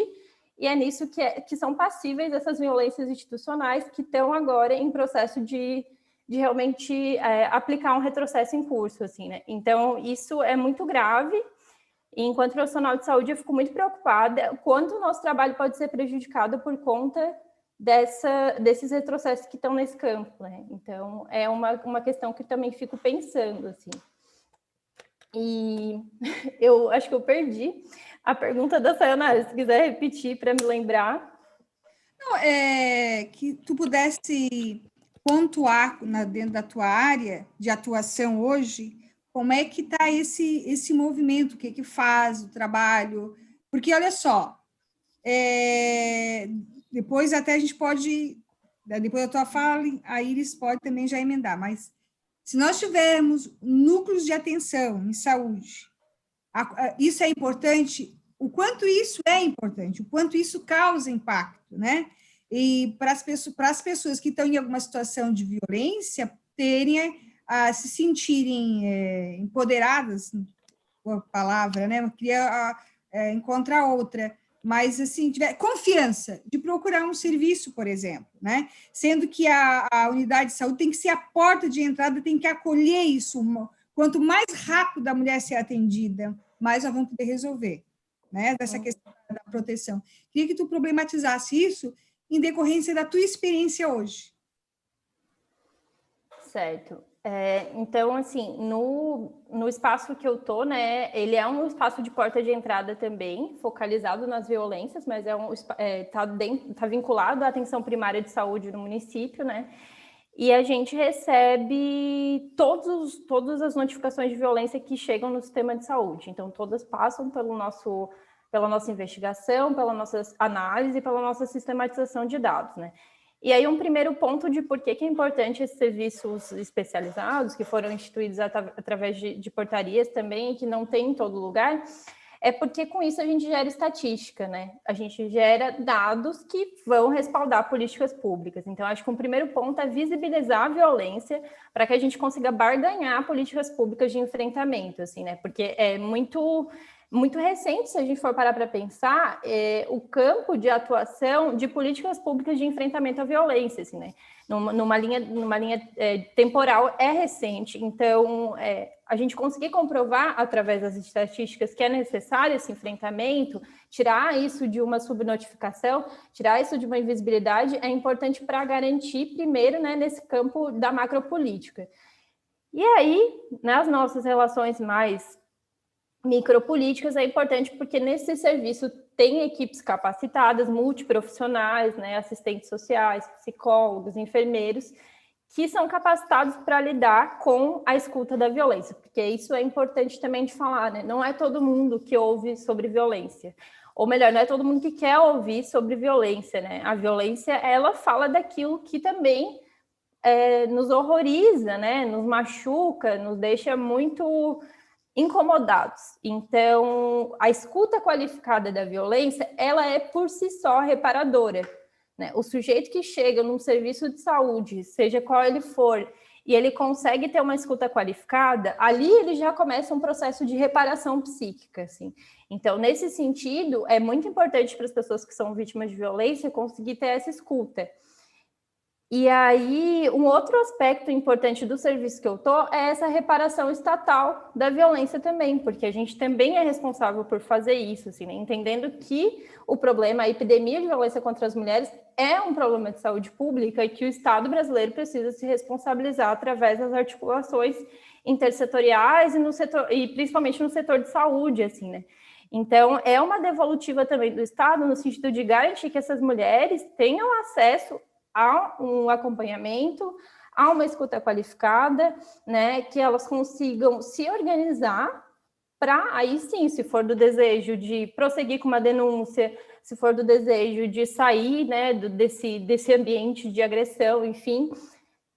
e é nisso que são passíveis essas violências institucionais que estão agora em processo de realmente aplicar um retrocesso em curso, assim, né? Então, isso é muito grave. E, enquanto profissional de saúde, eu fico muito preocupada quanto o nosso trabalho pode ser prejudicado por conta desses retrocessos que estão nesse campo, né? Então, é uma questão que eu também fico pensando, assim. E eu acho que eu perdi a pergunta da Sayonara, se quiser repetir para me lembrar. Não, que tu pudesse pontuar dentro da tua área de atuação hoje, como é que está esse movimento, o que faz o trabalho? Porque, olha só, depois até a gente pode, depois da tua fala, a Iris pode também já emendar, mas se nós tivermos núcleos de atenção em saúde, isso é importante, o quanto isso é importante, o quanto isso causa impacto, né? E para as pessoas que estão em alguma situação de violência, a se sentirem empoderadas, por palavra, né? Eu queria encontrar outra, mas assim, tiver confiança de procurar um serviço, por exemplo, né? Sendo que a unidade de saúde tem que ser a porta de entrada, tem que acolher isso. Quanto mais rápido a mulher ser atendida, mais nós vamos poder resolver, né? Dessa questão da proteção. Queria que tu problematizasse isso em decorrência da tua experiência hoje. Certo. Então, assim, no espaço que eu tô, né, ele é um espaço de porta de entrada também, focalizado nas violências, mas tá vinculado à atenção primária de saúde no município, né? E a gente recebe todas as notificações de violência que chegam no sistema de saúde. Então, todas passam pela nossa investigação, pela nossa análise, pela nossa sistematização de dados, né? E aí, um primeiro ponto de por que é importante esses serviços especializados, que foram instituídos através de portarias também, que não tem em todo lugar, é porque com isso a gente gera estatística, né? A gente gera dados que vão respaldar políticas públicas. Então, acho que um primeiro ponto é visibilizar a violência para que a gente consiga barganhar políticas públicas de enfrentamento, assim, né? Porque é muito recente, se a gente for parar para pensar, o campo de atuação de políticas públicas de enfrentamento à violência, assim, né? Numa linha temporal é recente. Então, a gente conseguir comprovar, através das estatísticas, que é necessário esse enfrentamento, tirar isso de uma subnotificação, tirar isso de uma invisibilidade, é importante para garantir, primeiro, né, nesse campo da macropolítica. E aí, nas nossas relações mais micropolíticas, é importante porque nesse serviço tem equipes capacitadas, multiprofissionais, né, assistentes sociais, psicólogos, enfermeiros, que são capacitados para lidar com a escuta da violência, porque isso é importante também de falar, né? Não é todo mundo que ouve sobre violência. ou melhor, não é todo mundo que quer ouvir sobre violência, né? A violência, ela fala daquilo que também nos horroriza, né? Nos machuca, nos deixa muito incomodados. Então, a escuta qualificada da violência, ela é por si só reparadora, né? O sujeito que chega num serviço de saúde, seja qual ele for, e ele consegue ter uma escuta qualificada, ali ele já começa um processo de reparação psíquica, assim. Então, nesse sentido, é muito importante para as pessoas que são vítimas de violência conseguir ter essa escuta. E aí, um outro aspecto importante do serviço que eu estou é essa reparação estatal da violência também, porque a gente também é responsável por fazer isso, assim, né? Entendendo que o problema, a epidemia de violência contra as mulheres é um problema de saúde pública e que o Estado brasileiro precisa se responsabilizar através das articulações intersetoriais e principalmente no setor de saúde, assim, né? Então, é uma devolutiva também do Estado no sentido de garantir que essas mulheres tenham acesso a um acompanhamento, a uma escuta qualificada, né, que elas consigam se organizar para, aí sim, se for do desejo de prosseguir com uma denúncia, se for do desejo de sair, né, desse ambiente de agressão, enfim.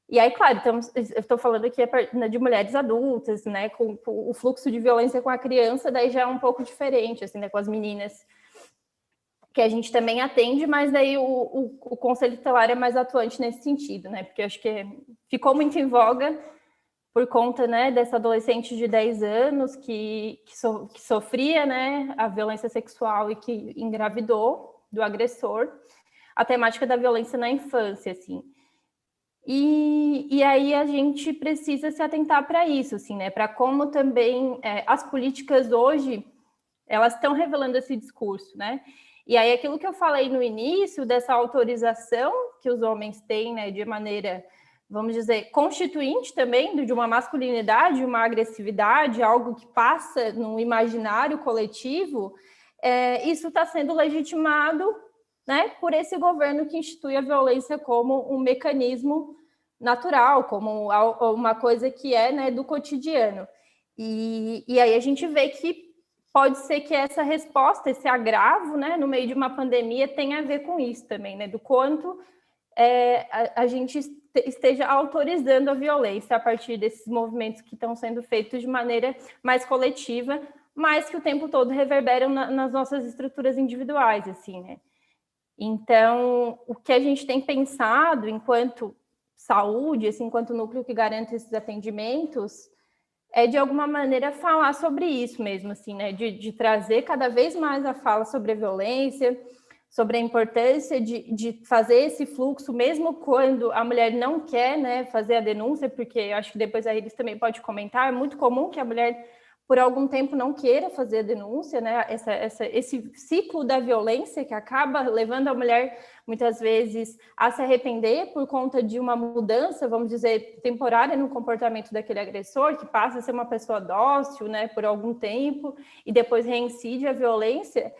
E aí, claro, então, eu estou falando aqui de mulheres adultas, né, com o fluxo de violência com a criança, daí já é um pouco diferente, assim, né, com as meninas que a gente também atende, mas daí o Conselho Tutelar é mais atuante nesse sentido, né? Porque eu acho que ficou muito em voga por conta, né, dessa adolescente de 10 anos que sofria, né, a violência sexual e que engravidou do agressor, a temática da violência na infância, assim. E aí a gente precisa se atentar para isso, assim, né? Para como também as políticas hoje, elas estão revelando esse discurso, né? E aí, aquilo que eu falei no início, dessa autorização que os homens têm, né, de maneira, vamos dizer, constituinte também, de uma masculinidade, uma agressividade, algo que passa no imaginário coletivo, isso está sendo legitimado, né, por esse governo que institui a violência como um mecanismo natural, como uma coisa que é, né, do cotidiano. E aí a gente vê que pode ser que essa resposta, esse agravo, né, no meio de uma pandemia, tenha a ver com isso também, né, do quanto a gente esteja autorizando a violência a partir desses movimentos que estão sendo feitos de maneira mais coletiva, mas que o tempo todo reverberam nas nossas estruturas individuais, assim, né. Então, o que a gente tem pensado enquanto saúde, assim, enquanto núcleo que garante esses atendimentos, é de alguma maneira falar sobre isso mesmo, assim, né? De trazer cada vez mais a fala sobre a violência, sobre a importância de fazer esse fluxo, mesmo quando a mulher não quer, né, fazer a denúncia, porque eu acho que depois a Iris também pode comentar, é muito comum que a mulher, por algum tempo, não queira fazer a denúncia, né? Esse ciclo da violência que acaba levando a mulher, muitas vezes, a se arrepender por conta de uma mudança, vamos dizer, temporária no comportamento daquele agressor, que passa a ser uma pessoa dócil, né, por algum tempo, e depois reincide a violência,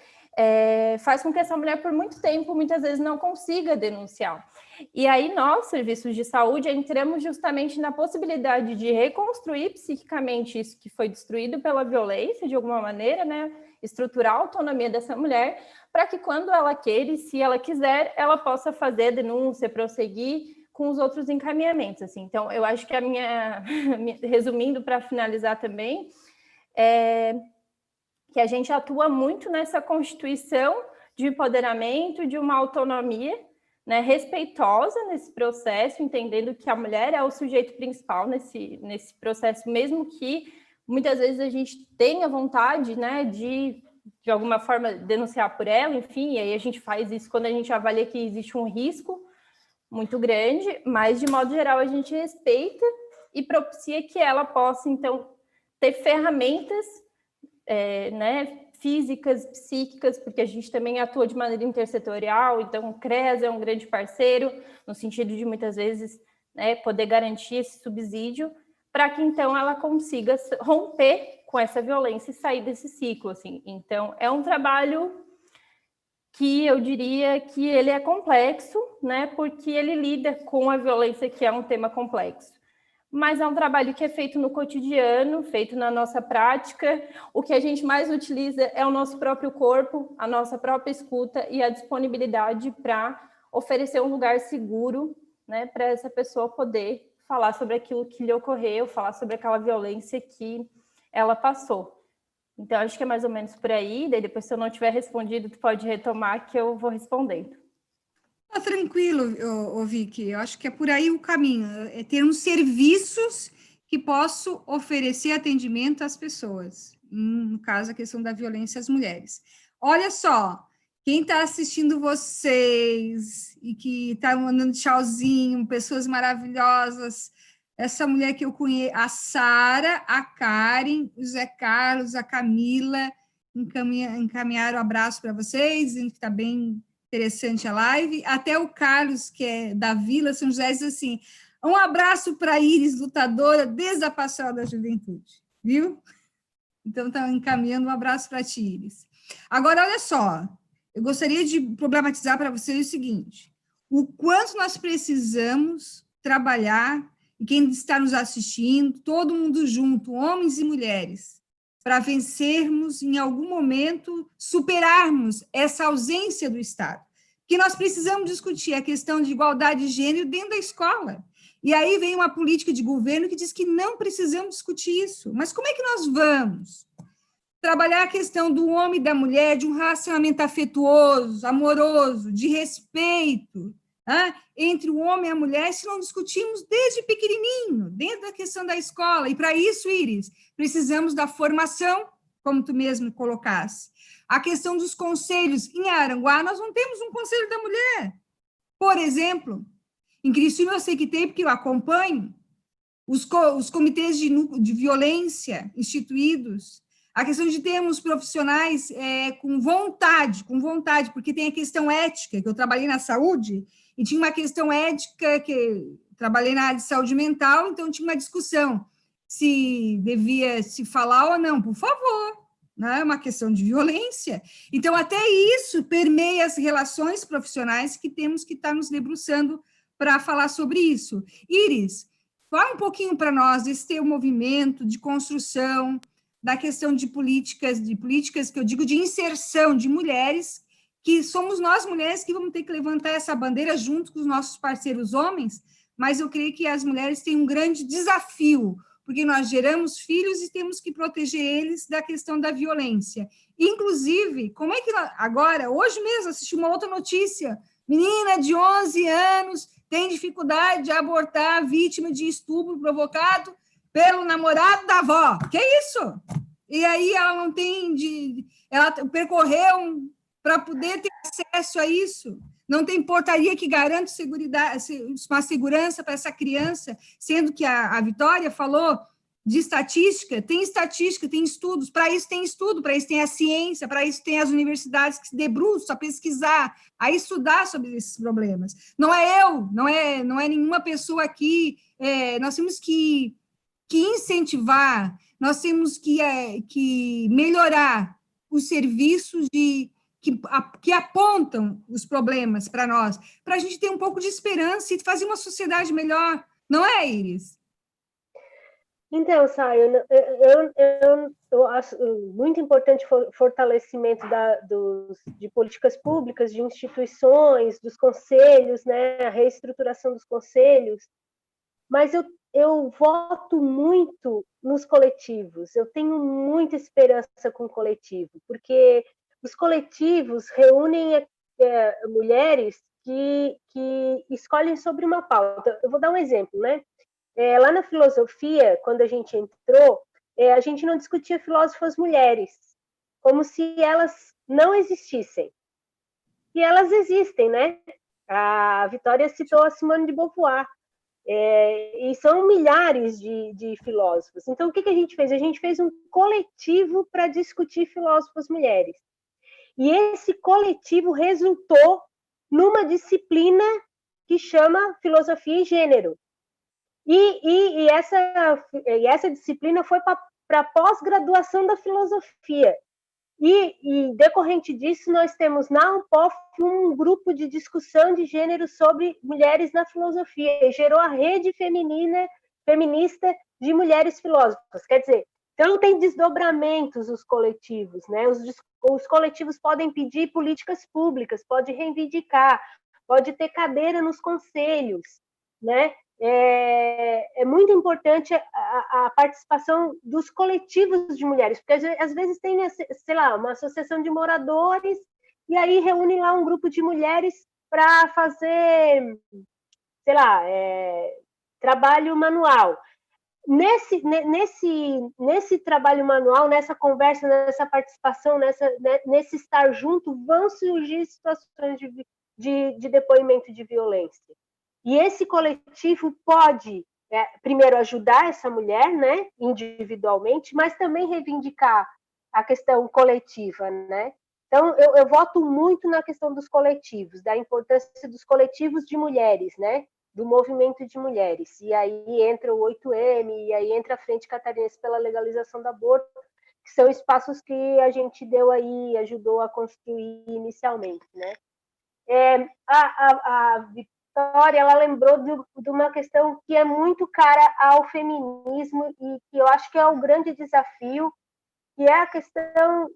faz com que essa mulher, por muito tempo, muitas vezes não consiga denunciar. E aí nós, serviços de saúde, entramos justamente na possibilidade de reconstruir psiquicamente isso que foi destruído pela violência, de alguma maneira, né? Estruturar a autonomia dessa mulher, para que quando ela queira e se ela quiser, ela possa fazer a denúncia, prosseguir com os outros encaminhamentos, assim. Então, eu acho que resumindo para finalizar também, que a gente atua muito nessa constituição de empoderamento, de uma autonomia, né, respeitosa nesse processo, entendendo que a mulher é o sujeito principal nesse processo, mesmo que muitas vezes a gente tenha vontade, né, de alguma forma denunciar por ela, enfim, e aí a gente faz isso quando a gente avalia que existe um risco muito grande, mas de modo geral a gente respeita e propicia que ela possa, então, ter ferramentas, né, físicas, psíquicas, porque a gente também atua de maneira intersetorial, então o CREAS é um grande parceiro, no sentido de muitas vezes, né, poder garantir esse subsídio, para que então ela consiga romper com essa violência e sair desse ciclo, assim. Então, é um trabalho que eu diria que ele é complexo, né, porque ele lida com a violência, que é um tema complexo. mas é um trabalho que é feito no cotidiano, feito na nossa prática. O que a gente mais utiliza é o nosso próprio corpo, a nossa própria escuta e a disponibilidade para oferecer um lugar seguro, né, para essa pessoa poder falar sobre aquilo que lhe ocorreu, falar sobre aquela violência que ela passou. Então, acho que é mais ou menos por aí. Daí, depois, se eu não tiver respondido, tu pode retomar que eu vou respondendo. Tá tranquilo, Vicky. Eu acho que é por aí o caminho. É ter uns serviços que possam oferecer atendimento às pessoas. No caso, a questão da violência às mulheres. Olha só, quem está assistindo vocês e que está mandando tchauzinho, pessoas maravilhosas, essa mulher que eu conheço, a Sara, a Karen, o Zé Carlos, a Camila, encaminharam um abraço para vocês, dizendo que está bem interessante a live. Até o Carlos, que é da Vila São José, diz assim: um abraço para a Iris, lutadora desde a Pastoral da Juventude, viu? Então, está encaminhando um abraço para ti, Iris. Agora, olha só, eu gostaria de problematizar para vocês o seguinte: o quanto nós precisamos trabalhar, e quem está nos assistindo, todo mundo junto, homens e mulheres, para vencermos, em algum momento, superarmos essa ausência do Estado. Porque nós precisamos discutir a questão de igualdade de gênero dentro da escola. E aí vem uma política de governo que diz que não precisamos discutir isso. Mas como é que nós vamos trabalhar a questão do homem e da mulher, de um relacionamento afetuoso, amoroso, de respeito, entre o homem e a mulher, se não discutimos desde pequenininho, dentro da questão da escola? E para isso, Iris, precisamos da formação, como tu mesmo colocaste. A questão dos conselhos. Em Aranguá, nós não temos um conselho da mulher. Por exemplo, em Criciúma eu sei que tem, porque eu acompanho, os comitês de violência instituídos, a questão de termos profissionais com vontade, porque tem a questão ética, que eu trabalhei na saúde, e tinha uma questão ética, que trabalhei na área de saúde mental, então tinha uma discussão se devia se falar ou não, por favor, não é uma questão de violência. Então, até isso permeia as relações profissionais que temos que estar nos debruçando para falar sobre isso. Iris, fala um pouquinho para nós desse teu movimento de construção, da questão de políticas que eu digo de inserção de mulheres, que somos nós mulheres que vamos ter que levantar essa bandeira junto com os nossos parceiros homens, mas eu creio que as mulheres têm um grande desafio, porque nós geramos filhos e temos que proteger eles da questão da violência. Inclusive, como é que agora, hoje mesmo, assisti uma outra notícia, menina de 11 anos tem dificuldade de abortar, vítima de estupro provocado pelo namorado da avó. Que isso? E aí ela não tem... ela percorreu para poder ter acesso a isso. Não tem portaria que garante uma segurança para essa criança, sendo que a Vitória falou de estatística, tem estudos, para isso tem a ciência, para isso tem as universidades que se debruçam a pesquisar, a estudar sobre esses problemas. Não é eu, não é nenhuma pessoa aqui, nós temos que incentivar, nós temos que melhorar os serviços que apontam os problemas para nós, para a gente ter um pouco de esperança e fazer uma sociedade melhor, não é, Iris? Então, Sayonara, eu acho muito importante o fortalecimento de políticas públicas, de instituições, dos conselhos, né, a reestruturação dos conselhos, mas eu voto muito nos coletivos, eu tenho muita esperança com o coletivo, porque os coletivos reúnem mulheres que escolhem sobre uma pauta. Eu vou dar um exemplo, né? Lá na filosofia, quando a gente entrou, a gente não discutia filósofas mulheres, como se elas não existissem. E elas existem, né? A Vitória citou a Simone de Beauvoir, e são milhares de filósofos. Então, o que a gente fez? A gente fez um coletivo para discutir filósofas mulheres. E esse coletivo resultou numa disciplina que chama Filosofia e Gênero. E essa disciplina foi para a pós-graduação da filosofia. E, decorrente disso, nós temos na UNPOF um grupo de discussão de gênero sobre mulheres na filosofia. E gerou a Rede Feminina feminista de mulheres filósofas. Quer dizer, então tem desdobramentos os coletivos, né? Os coletivos podem pedir políticas públicas, pode reivindicar, pode ter cadeira nos conselhos, né? É muito importante a participação dos coletivos de mulheres, porque às vezes tem, sei lá, uma associação de moradores, e aí reúne lá um grupo de mulheres para fazer, sei lá, trabalho manual. Nesse trabalho manual, nessa conversa, nessa participação, nesse estar junto, vão surgir situações de depoimento de violência. E esse coletivo pode, primeiro, ajudar essa mulher, né, individualmente, mas também reivindicar a questão coletiva, né? Então, eu voto muito na questão dos coletivos, da importância dos coletivos de mulheres, né? Do movimento de mulheres. E aí entra o 8M, e aí entra a Frente Catarinense pela Legalização do Aborto, que são espaços que a gente deu aí, ajudou a construir inicialmente, né? A Vitória, ela lembrou de uma questão que é muito cara ao feminismo e que eu acho que é o grande desafio, que é a questão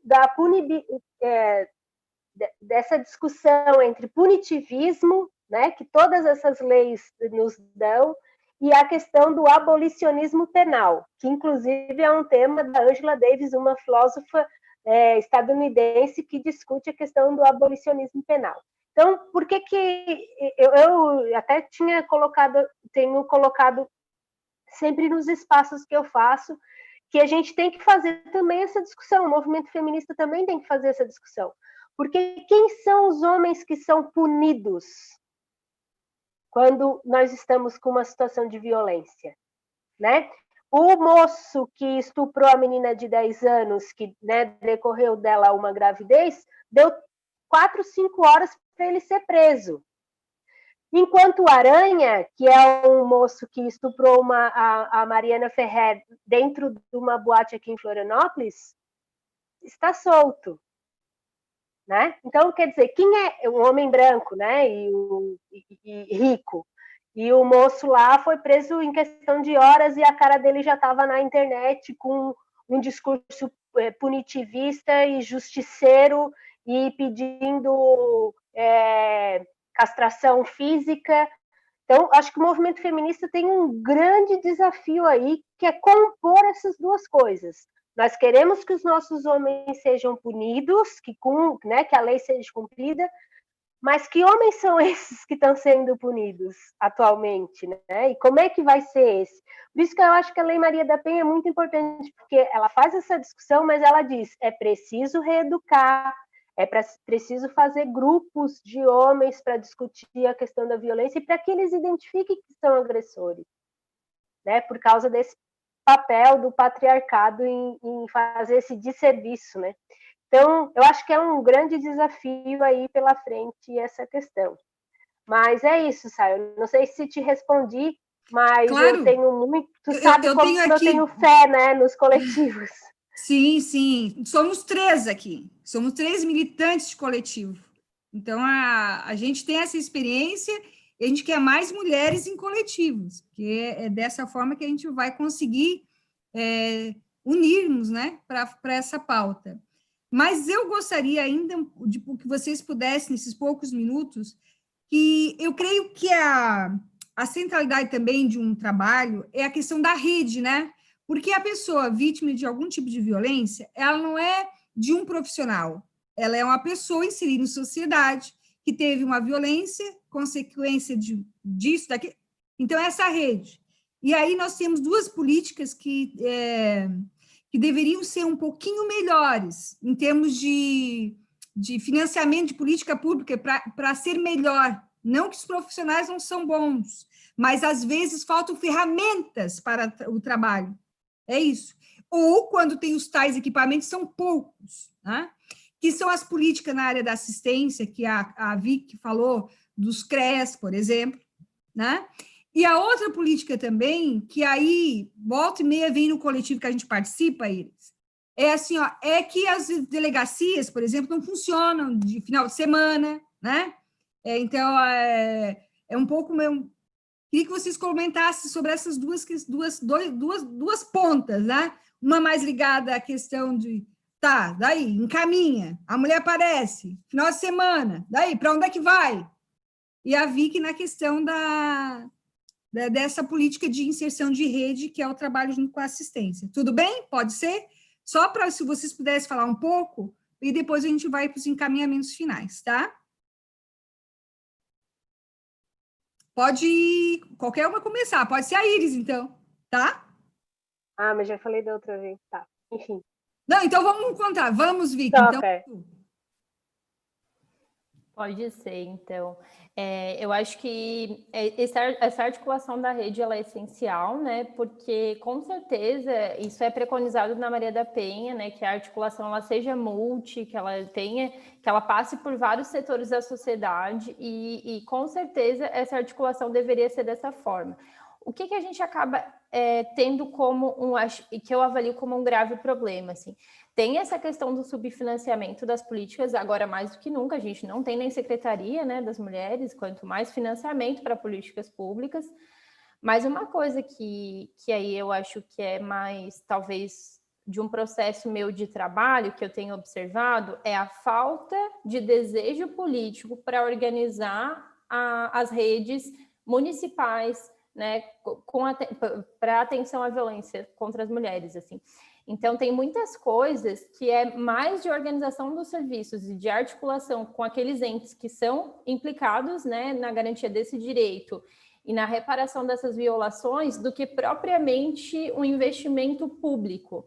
dessa discussão entre punitivismo, né, que todas essas leis nos dão, e a questão do abolicionismo penal, que inclusive é um tema da Angela Davis, uma filósofa estadunidense que discute a questão do abolicionismo penal. Então, por que eu até tenho colocado sempre nos espaços que eu faço, que a gente tem que fazer também essa discussão, o movimento feminista também tem que fazer essa discussão. Porque quem são os homens que são punidos quando nós estamos com uma situação de violência, né? O moço que estuprou a menina de 10 anos, que, né, decorreu dela uma gravidez, deu 4, 5 horas para ele ser preso. Enquanto o Aranha, que é um moço que estuprou a Mariana Ferrer dentro de uma boate aqui em Florianópolis, está solto. Né? Então, quer dizer, quem é um homem branco, né, e rico, e o moço lá foi preso em questão de horas e a cara dele já estava na internet com um discurso punitivista e justiceiro e pedindo castração física. Então, acho que o movimento feminista tem um grande desafio aí, que é compor essas duas coisas. Nós queremos que os nossos homens sejam punidos, que a lei seja cumprida, mas que homens são esses que estão sendo punidos atualmente, né? E como é que vai ser esse? Por isso que eu acho que a Lei Maria da Penha é muito importante, porque ela faz essa discussão, mas ela diz, é preciso reeducar, preciso fazer grupos de homens para discutir a questão da violência e para que eles identifiquem que são agressores, né? Por causa desse papel do patriarcado em fazer esse desserviço, né? Então, eu acho que é um grande desafio aí pela frente essa questão. Mas é isso, Saio. Não sei se te respondi, mas claro, eu tenho muito... Tu sabe como eu tenho fé, né, nos coletivos. Sim, sim. Somos 3 aqui. Somos 3 militantes de coletivo. Então, a gente tem essa experiência e a gente quer mais mulheres em coletivos, porque é dessa forma que a gente vai conseguir unirmos, né, para essa pauta. Mas eu gostaria ainda de que vocês pudessem, nesses poucos minutos, que eu creio que a centralidade também de um trabalho é a questão da rede, né? Porque a pessoa vítima de algum tipo de violência, ela não é de um profissional, ela é uma pessoa inserida em sociedade, que teve uma violência, consequência disso, daquilo. Então, essa rede. E aí nós temos 2 políticas que deveriam ser um pouquinho melhores em termos de financiamento de política pública para ser melhor. Não que os profissionais não são bons, mas às vezes faltam ferramentas para o trabalho. É isso. Ou quando tem os tais equipamentos, são poucos, né? Que são as políticas na área da assistência, que a Vicky falou, dos CRES, por exemplo, né? E a outra política também, que aí, volta e meia, vem no coletivo que a gente participa, Iris, é assim, ó, é que as delegacias, por exemplo, não funcionam de final de semana, né? Então, é um pouco mesmo Queria que vocês comentassem sobre essas duas pontas, né? Uma mais ligada à questão de, tá, daí, encaminha, a mulher aparece, final de semana, daí, para onde é que vai? E a Vicky na questão dessa política de inserção de rede, que é o trabalho junto com a assistência. Tudo bem? Pode ser? Só para, se vocês pudessem falar um pouco, e depois a gente vai para os encaminhamentos finais, tá? Pode qualquer uma começar, pode ser a Iris, então, tá? Ah, mas já falei da outra vez, tá. Enfim. Não, então vamos contar. Vamos, Vicky. Toca. Então... Pode ser, então. Eu acho que essa articulação da rede ela é essencial, né? Porque, com certeza, isso é preconizado na Maria da Penha, né? Que a articulação ela seja multi, que ela passe por vários setores da sociedade e com certeza, essa articulação deveria ser dessa forma. O que a gente acaba tendo como que eu avalio como um grave problema, assim? Tem essa questão do subfinanciamento das políticas, agora mais do que nunca, a gente não tem nem secretaria, né, das mulheres, quanto mais financiamento para políticas públicas. Mas uma coisa que aí eu acho que é mais, talvez, de um processo meu de trabalho, que eu tenho observado, é a falta de desejo político para organizar as redes municipais, né, para atenção à violência contra as mulheres, assim. Então, tem muitas coisas que é mais de organização dos serviços e de articulação com aqueles entes que são implicados, né, na garantia desse direito e na reparação dessas violações do que propriamente um investimento público.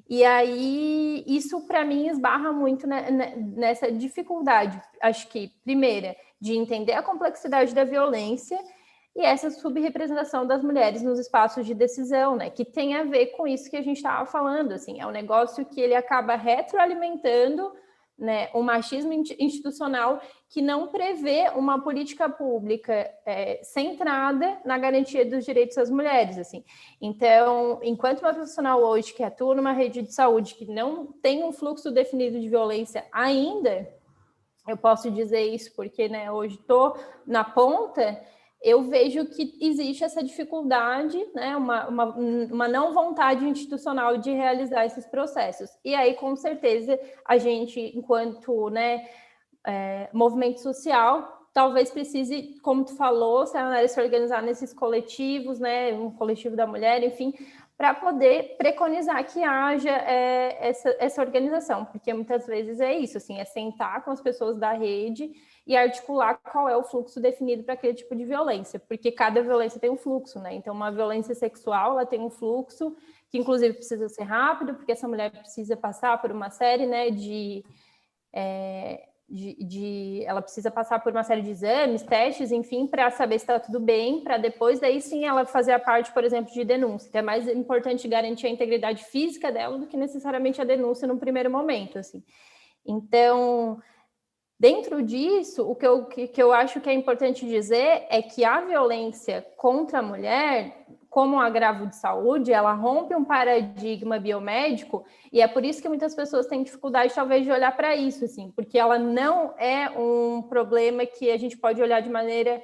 E aí, isso para mim esbarra muito nessa dificuldade, acho que, primeira, de entender a complexidade da violência e essa subrepresentação das mulheres nos espaços de decisão, né, que tem a ver com isso que a gente estava falando, assim, é um negócio que ele acaba retroalimentando, né, um machismo institucional que não prevê uma política pública centrada na garantia dos direitos das mulheres, assim. Então, enquanto uma profissional hoje que atua numa rede de saúde que não tem um fluxo definido de violência ainda, eu posso dizer isso porque, né, hoje estou na ponta, eu vejo que existe essa dificuldade, né, uma não vontade institucional de realizar esses processos. E aí, com certeza, a gente, enquanto, né, movimento social, talvez precise, como tu falou, se organizar nesses coletivos, né, um coletivo da mulher, enfim, para poder preconizar que haja essa organização, porque muitas vezes é isso, assim, é sentar com as pessoas da rede e articular qual é o fluxo definido para aquele tipo de violência, porque cada violência tem um fluxo, né? Então, uma violência sexual, ela tem um fluxo que, inclusive, precisa ser rápido, porque essa mulher precisa passar por uma série, né, ela precisa passar por uma série de exames, testes, enfim, para saber se está tudo bem, para depois, daí sim, ela fazer a parte, por exemplo, de denúncia. Então, é mais importante garantir a integridade física dela do que necessariamente a denúncia num primeiro momento, assim. Então, dentro disso, o que eu acho que é importante dizer é que a violência contra a mulher, como um agravo de saúde, ela rompe um paradigma biomédico e é por isso que muitas pessoas têm dificuldade, talvez, de olhar para isso, assim, porque ela não é um problema que a gente pode olhar de maneira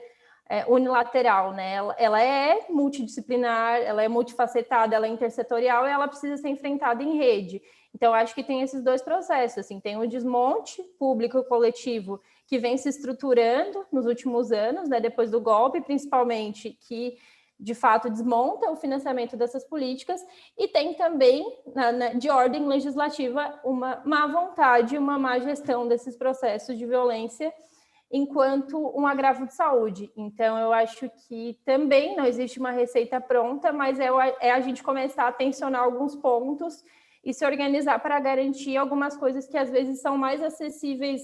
unilateral, né? Ela é multidisciplinar, ela é multifacetada, ela é intersetorial e ela precisa ser enfrentada em rede. Então, acho que tem esses dois processos, assim, tem o desmonte público e coletivo que vem se estruturando nos últimos anos, né, depois do golpe, principalmente, que, de fato, desmonta o financiamento dessas políticas, e tem também, de ordem legislativa, uma má vontade, uma má gestão desses processos de violência enquanto um agravo de saúde. Então, eu acho que também não existe uma receita pronta, mas é a gente começar a tensionar alguns pontos e se organizar para garantir algumas coisas que às vezes são mais acessíveis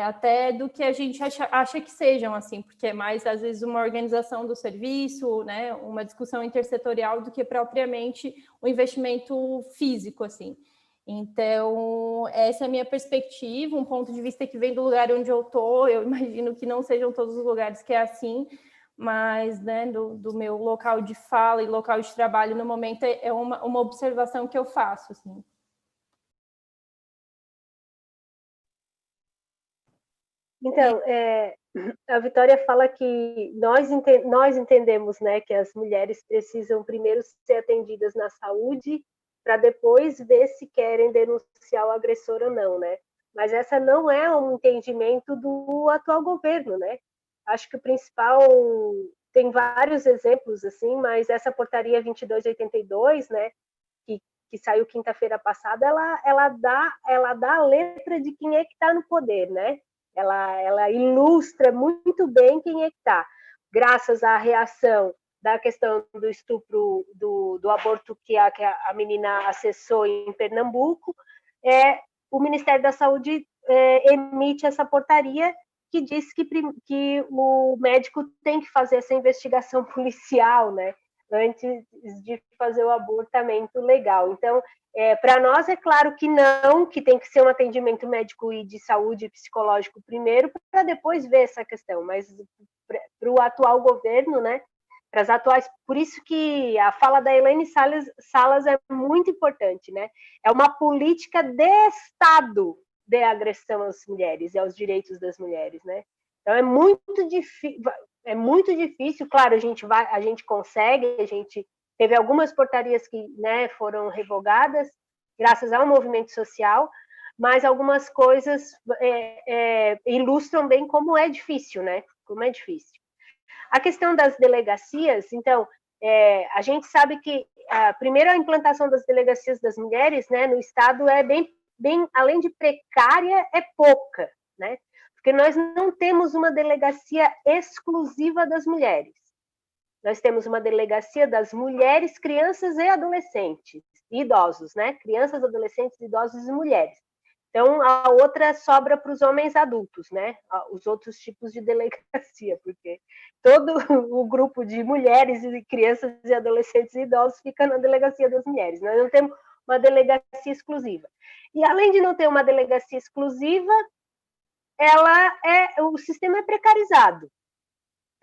até do que a gente acha que sejam, assim, porque é mais, às vezes, uma organização do serviço, né, uma discussão intersetorial do que propriamente um investimento físico, assim. Então, essa é a minha perspectiva, um ponto de vista que vem do lugar onde eu estou. Eu imagino que não sejam todos os lugares que é assim, mas, né, do meu local de fala e local de trabalho no momento é uma observação que eu faço, assim. Então, A Vitória fala que nós entendemos, né, que as mulheres precisam primeiro ser atendidas na saúde para depois ver se querem denunciar o agressor ou não, né? Mas essa não é um entendimento do atual governo, né? Acho que o principal tem vários exemplos assim, mas essa portaria 2282, né, que saiu quinta-feira passada, ela dá a letra de quem é que está no poder, né? Ela ilustra muito bem quem é que está. Graças à reação da questão do estupro, do aborto que a menina acessou em Pernambuco, o Ministério da Saúde emite essa portaria que diz que o médico tem que fazer essa investigação policial, né, antes de fazer o abortamento legal. Então, para nós é claro que não, que tem que ser um atendimento médico e de saúde psicológico primeiro, para depois ver essa questão, mas para o atual governo, né, para as atuais, por isso que a fala da Elaine Salas é muito importante, né, é uma política de Estado de agressão às mulheres e aos direitos das mulheres, né, então é muito difícil, claro, a gente consegue, a gente teve algumas portarias que, né, foram revogadas graças ao movimento social, mas algumas coisas ilustram bem como é difícil, né? Como é difícil. A questão das delegacias, então, a gente sabe que, primeiro, a implantação das delegacias das mulheres, né, no Estado é bem, além de precária, é pouca, né? Porque nós não temos uma delegacia exclusiva das mulheres. Nós temos uma delegacia das mulheres, crianças e adolescentes, e idosos, né? Crianças, adolescentes, idosos e mulheres. Então, a outra sobra para os homens adultos, né? Os outros tipos de delegacia, porque todo o grupo de mulheres e crianças e adolescentes e idosos fica na delegacia das mulheres. Nós não temos uma delegacia exclusiva. E, além de não ter uma delegacia exclusiva, o sistema é precarizado.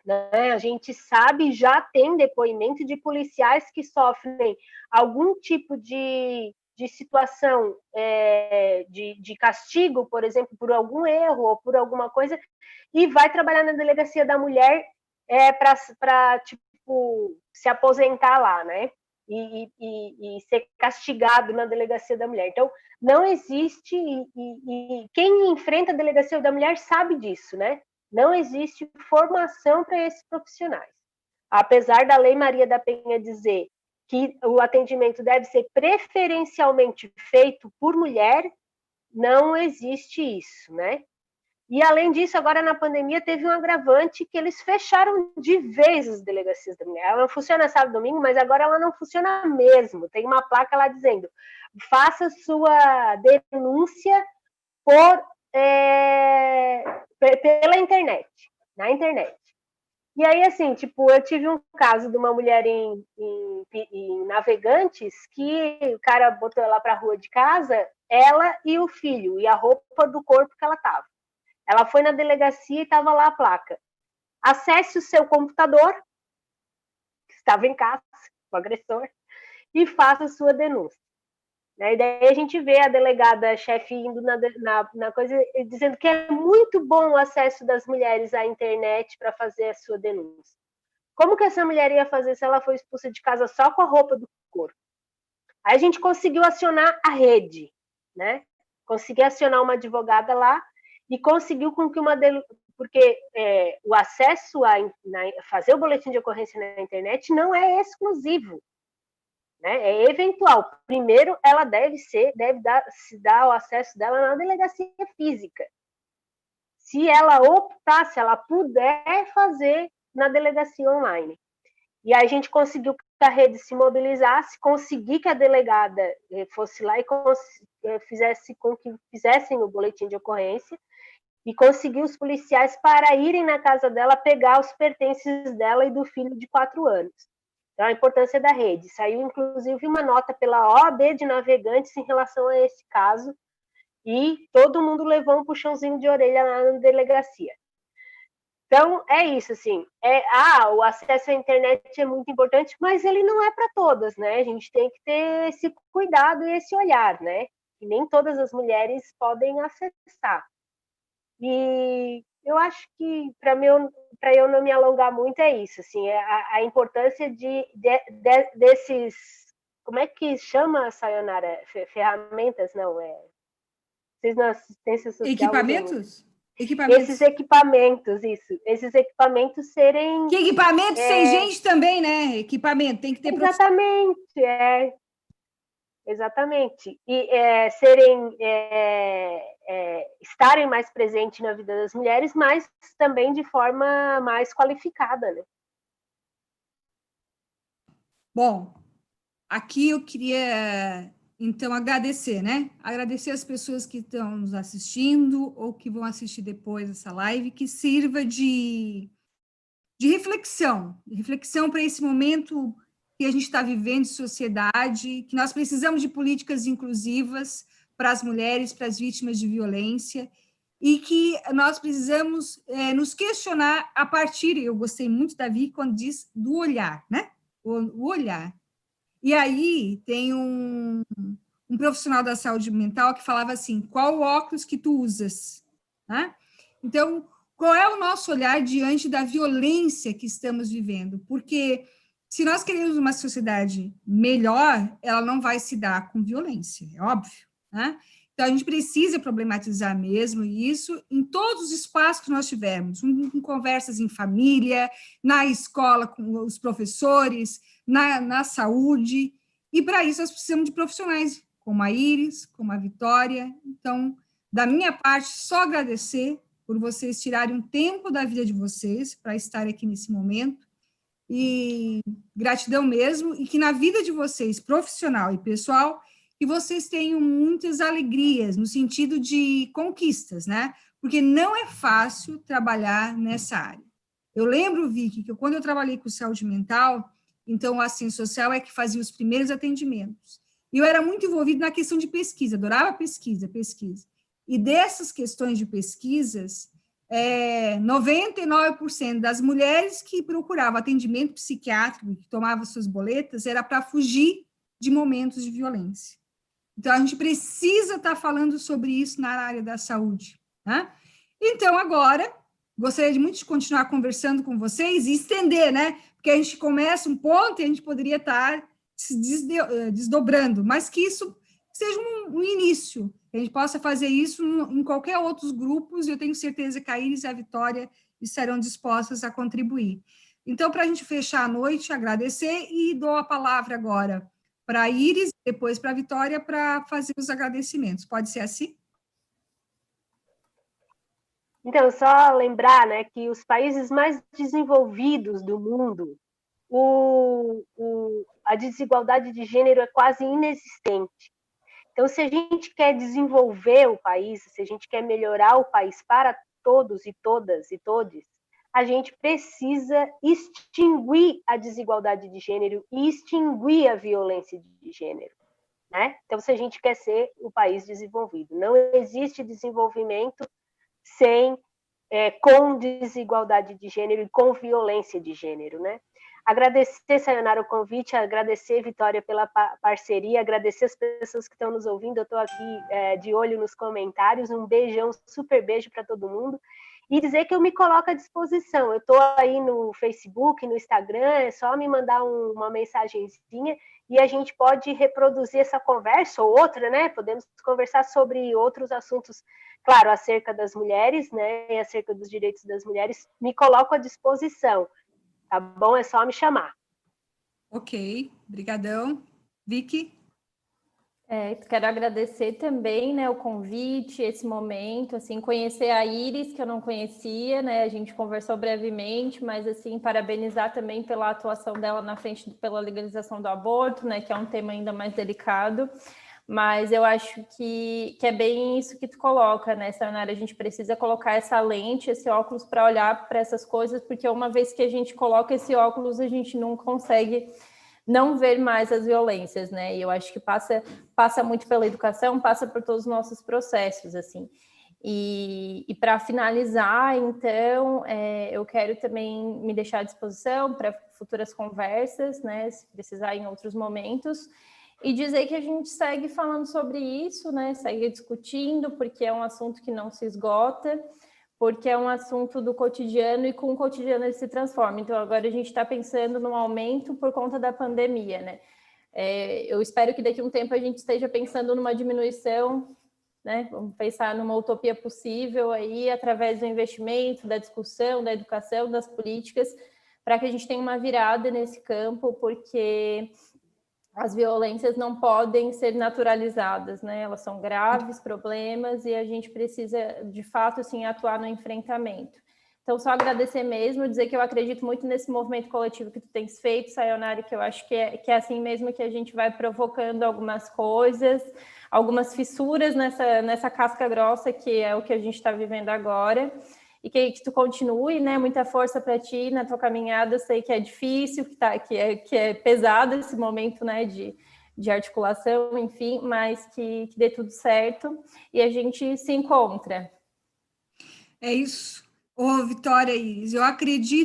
Né? A gente sabe, já tem depoimento de policiais que sofrem algum tipo de situação de castigo, por exemplo, por algum erro ou por alguma coisa, e vai trabalhar na delegacia da mulher para tipo, se aposentar lá, né? E ser castigado na delegacia da mulher. Então, não existe, e quem enfrenta a delegacia da mulher sabe disso, né? Não existe formação para esses profissionais. Apesar da Lei Maria da Penha dizer que o atendimento deve ser preferencialmente feito por mulher, não existe isso, né? E, além disso, agora na pandemia teve um agravante que eles fecharam de vez as delegacias da mulher. Ela não funciona sábado e domingo, mas agora ela não funciona mesmo. Tem uma placa lá dizendo: faça sua denúncia pela internet, na internet. E aí, assim, tipo, eu tive um caso de uma mulher em Navegantes que o cara botou ela para a rua de casa, ela e o filho, e a roupa do corpo que ela estava. Ela foi na delegacia e estava lá a placa: acesse o seu computador, que estava em casa, o agressor, e faça a sua denúncia. E daí a gente vê a delegada-chefe indo na coisa, dizendo que é muito bom o acesso das mulheres à internet para fazer a sua denúncia. Como que essa mulher ia fazer se ela foi expulsa de casa só com a roupa do corpo? Aí a gente conseguiu acionar a rede, né? Conseguiu acionar uma advogada lá e conseguiu com que porque o acesso a fazer o boletim de ocorrência na internet não é exclusivo, né? É eventual. Primeiro, ela deve se dar o acesso dela na delegacia física. Se ela optar, se ela puder fazer na delegacia online. E aí a gente conseguiu que a rede se mobilizasse, conseguir que a delegada fosse lá e fizesse com que fizessem o boletim de ocorrência, e conseguir os policiais para irem na casa dela pegar os pertences dela e do filho de 4 anos. Então, a importância da rede. Saiu, inclusive, uma nota pela OAB de Navegantes em relação a esse caso, e todo mundo levou um puxãozinho de orelha lá na delegacia. Então, é isso, assim, o acesso à internet é muito importante, mas ele não é para todas, né? A gente tem que ter esse cuidado e esse olhar, né? E nem todas as mulheres podem acessar. E eu acho que, para eu não me alongar muito, é isso, assim, é a importância desses, como é que chama, Sayonara? Ferramentas, não, vocês na assistência social Equipamentos? esses equipamentos, isso, esses equipamentos serem... Que equipamento sem gente também, né? Equipamento, tem que ter... Exatamente, exatamente. E estarem mais presentes na vida das mulheres, mas também de forma mais qualificada, né? Bom, aqui eu queria, então, agradecer, né? Agradecer as pessoas que estão nos assistindo ou que vão assistir depois essa live, que sirva de reflexão para esse momento que a gente está vivendo de sociedade, que nós precisamos de políticas inclusivas para as mulheres, para as vítimas de violência, e que nós precisamos nos questionar a partir, eu gostei muito da Vicky quando diz do olhar, né? O olhar. E aí tem um profissional da saúde mental que falava assim, qual o óculos que tu usas? Né? Então, qual é o nosso olhar diante da violência que estamos vivendo? Porque se nós queremos uma sociedade melhor, ela não vai se dar com violência, é óbvio, né? Então, a gente precisa problematizar mesmo isso em todos os espaços que nós tivermos, em conversas em família, na escola com os professores, na saúde, e para isso nós precisamos de profissionais, como a Iris, como a Vitória. Então, da minha parte, só agradecer por vocês tirarem um tempo da vida de vocês para estar aqui nesse momento, e gratidão mesmo, e que na vida de vocês, profissional e pessoal, que vocês tenham muitas alegrias, no sentido de conquistas, né? Porque não é fácil trabalhar nessa área. Eu lembro, Vicky, que quando eu trabalhei com saúde mental, então, a assistência social é que fazia os primeiros atendimentos. E eu era muito envolvida na questão de pesquisa, adorava pesquisa. E dessas questões de pesquisas, 99% das mulheres que procuravam atendimento psiquiátrico, que tomavam suas boletas, era para fugir de momentos de violência. Então, a gente precisa estar falando sobre isso na área da saúde. Né? Então, agora, gostaria de muito de continuar conversando com vocês e estender, né? Porque a gente começa um ponto e a gente poderia estar se desdobrando, mas que isso seja um início, que a gente possa fazer isso em qualquer outros grupos, e eu tenho certeza que a Iris e a Vitória estarão dispostas a contribuir. Então, para a gente fechar a noite, agradecer, e dou a palavra agora para a Iris, depois para a Vitória, para fazer os agradecimentos. Pode ser assim? Então, só lembrar, né, que os países mais desenvolvidos do mundo, a desigualdade de gênero é quase inexistente. Então, se a gente quer desenvolver o país, se a gente quer melhorar o país para todos e todas e todes, a gente precisa extinguir a desigualdade de gênero e extinguir a violência de gênero. Né? Então, se a gente quer ser o país desenvolvido, não existe desenvolvimento com desigualdade de gênero e com violência de gênero, né? Agradecer, Sayonara, o convite, agradecer, Vitória, pela parceria, agradecer as pessoas que estão nos ouvindo, eu estou aqui de olho nos comentários, um beijão, super beijo para todo mundo, e dizer que eu me coloco à disposição, eu estou aí no Facebook, no Instagram, é só me mandar uma mensagenzinha, e a gente pode reproduzir essa conversa, ou outra, né? Podemos conversar sobre outros assuntos, claro, acerca das mulheres, né? E acerca dos direitos das mulheres, me coloco à disposição. Tá bom? É só me chamar. Ok, brigadão. Vicky? Quero agradecer também, né, o convite, esse momento, assim, conhecer a Iris, que eu não conhecia, né, a gente conversou brevemente, mas, assim, parabenizar também pela atuação dela na frente pela legalização do aborto, né, que é um tema ainda mais delicado, mas eu acho que é bem isso que tu coloca, né, Sayonara, a gente precisa colocar essa lente, esse óculos para olhar para essas coisas, porque uma vez que a gente coloca esse óculos, a gente não consegue não ver mais as violências, né? E eu acho que passa muito pela educação, passa por todos os nossos processos, assim. E para finalizar, então, eu quero também me deixar à disposição para futuras conversas, né? Se precisar em outros momentos. E dizer que a gente segue falando sobre isso, né? Segue discutindo, porque é um assunto que não se esgota, porque é um assunto do cotidiano e com o cotidiano ele se transforma. Então, agora a gente está pensando num aumento por conta da pandemia, né? Eu espero que daqui a um tempo a gente esteja pensando numa diminuição, né? Vamos pensar numa utopia possível aí, através do investimento, da discussão, da educação, das políticas, para que a gente tenha uma virada nesse campo, porque as violências não podem ser naturalizadas, né? Elas são graves problemas e a gente precisa, de fato, assim, atuar no enfrentamento. Então, só agradecer mesmo, dizer que eu acredito muito nesse movimento coletivo que tu tens feito, Sayonara, que eu acho que é assim mesmo que a gente vai provocando algumas coisas, algumas fissuras nessa casca grossa, que é o que a gente está vivendo agora, e que tu continue, né? Muita força para ti na tua caminhada. Eu sei que é difícil, que é pesado esse momento, né? De articulação, enfim, mas que dê tudo certo e a gente se encontra. É isso. Ô, Vitória e Iris, eu acredito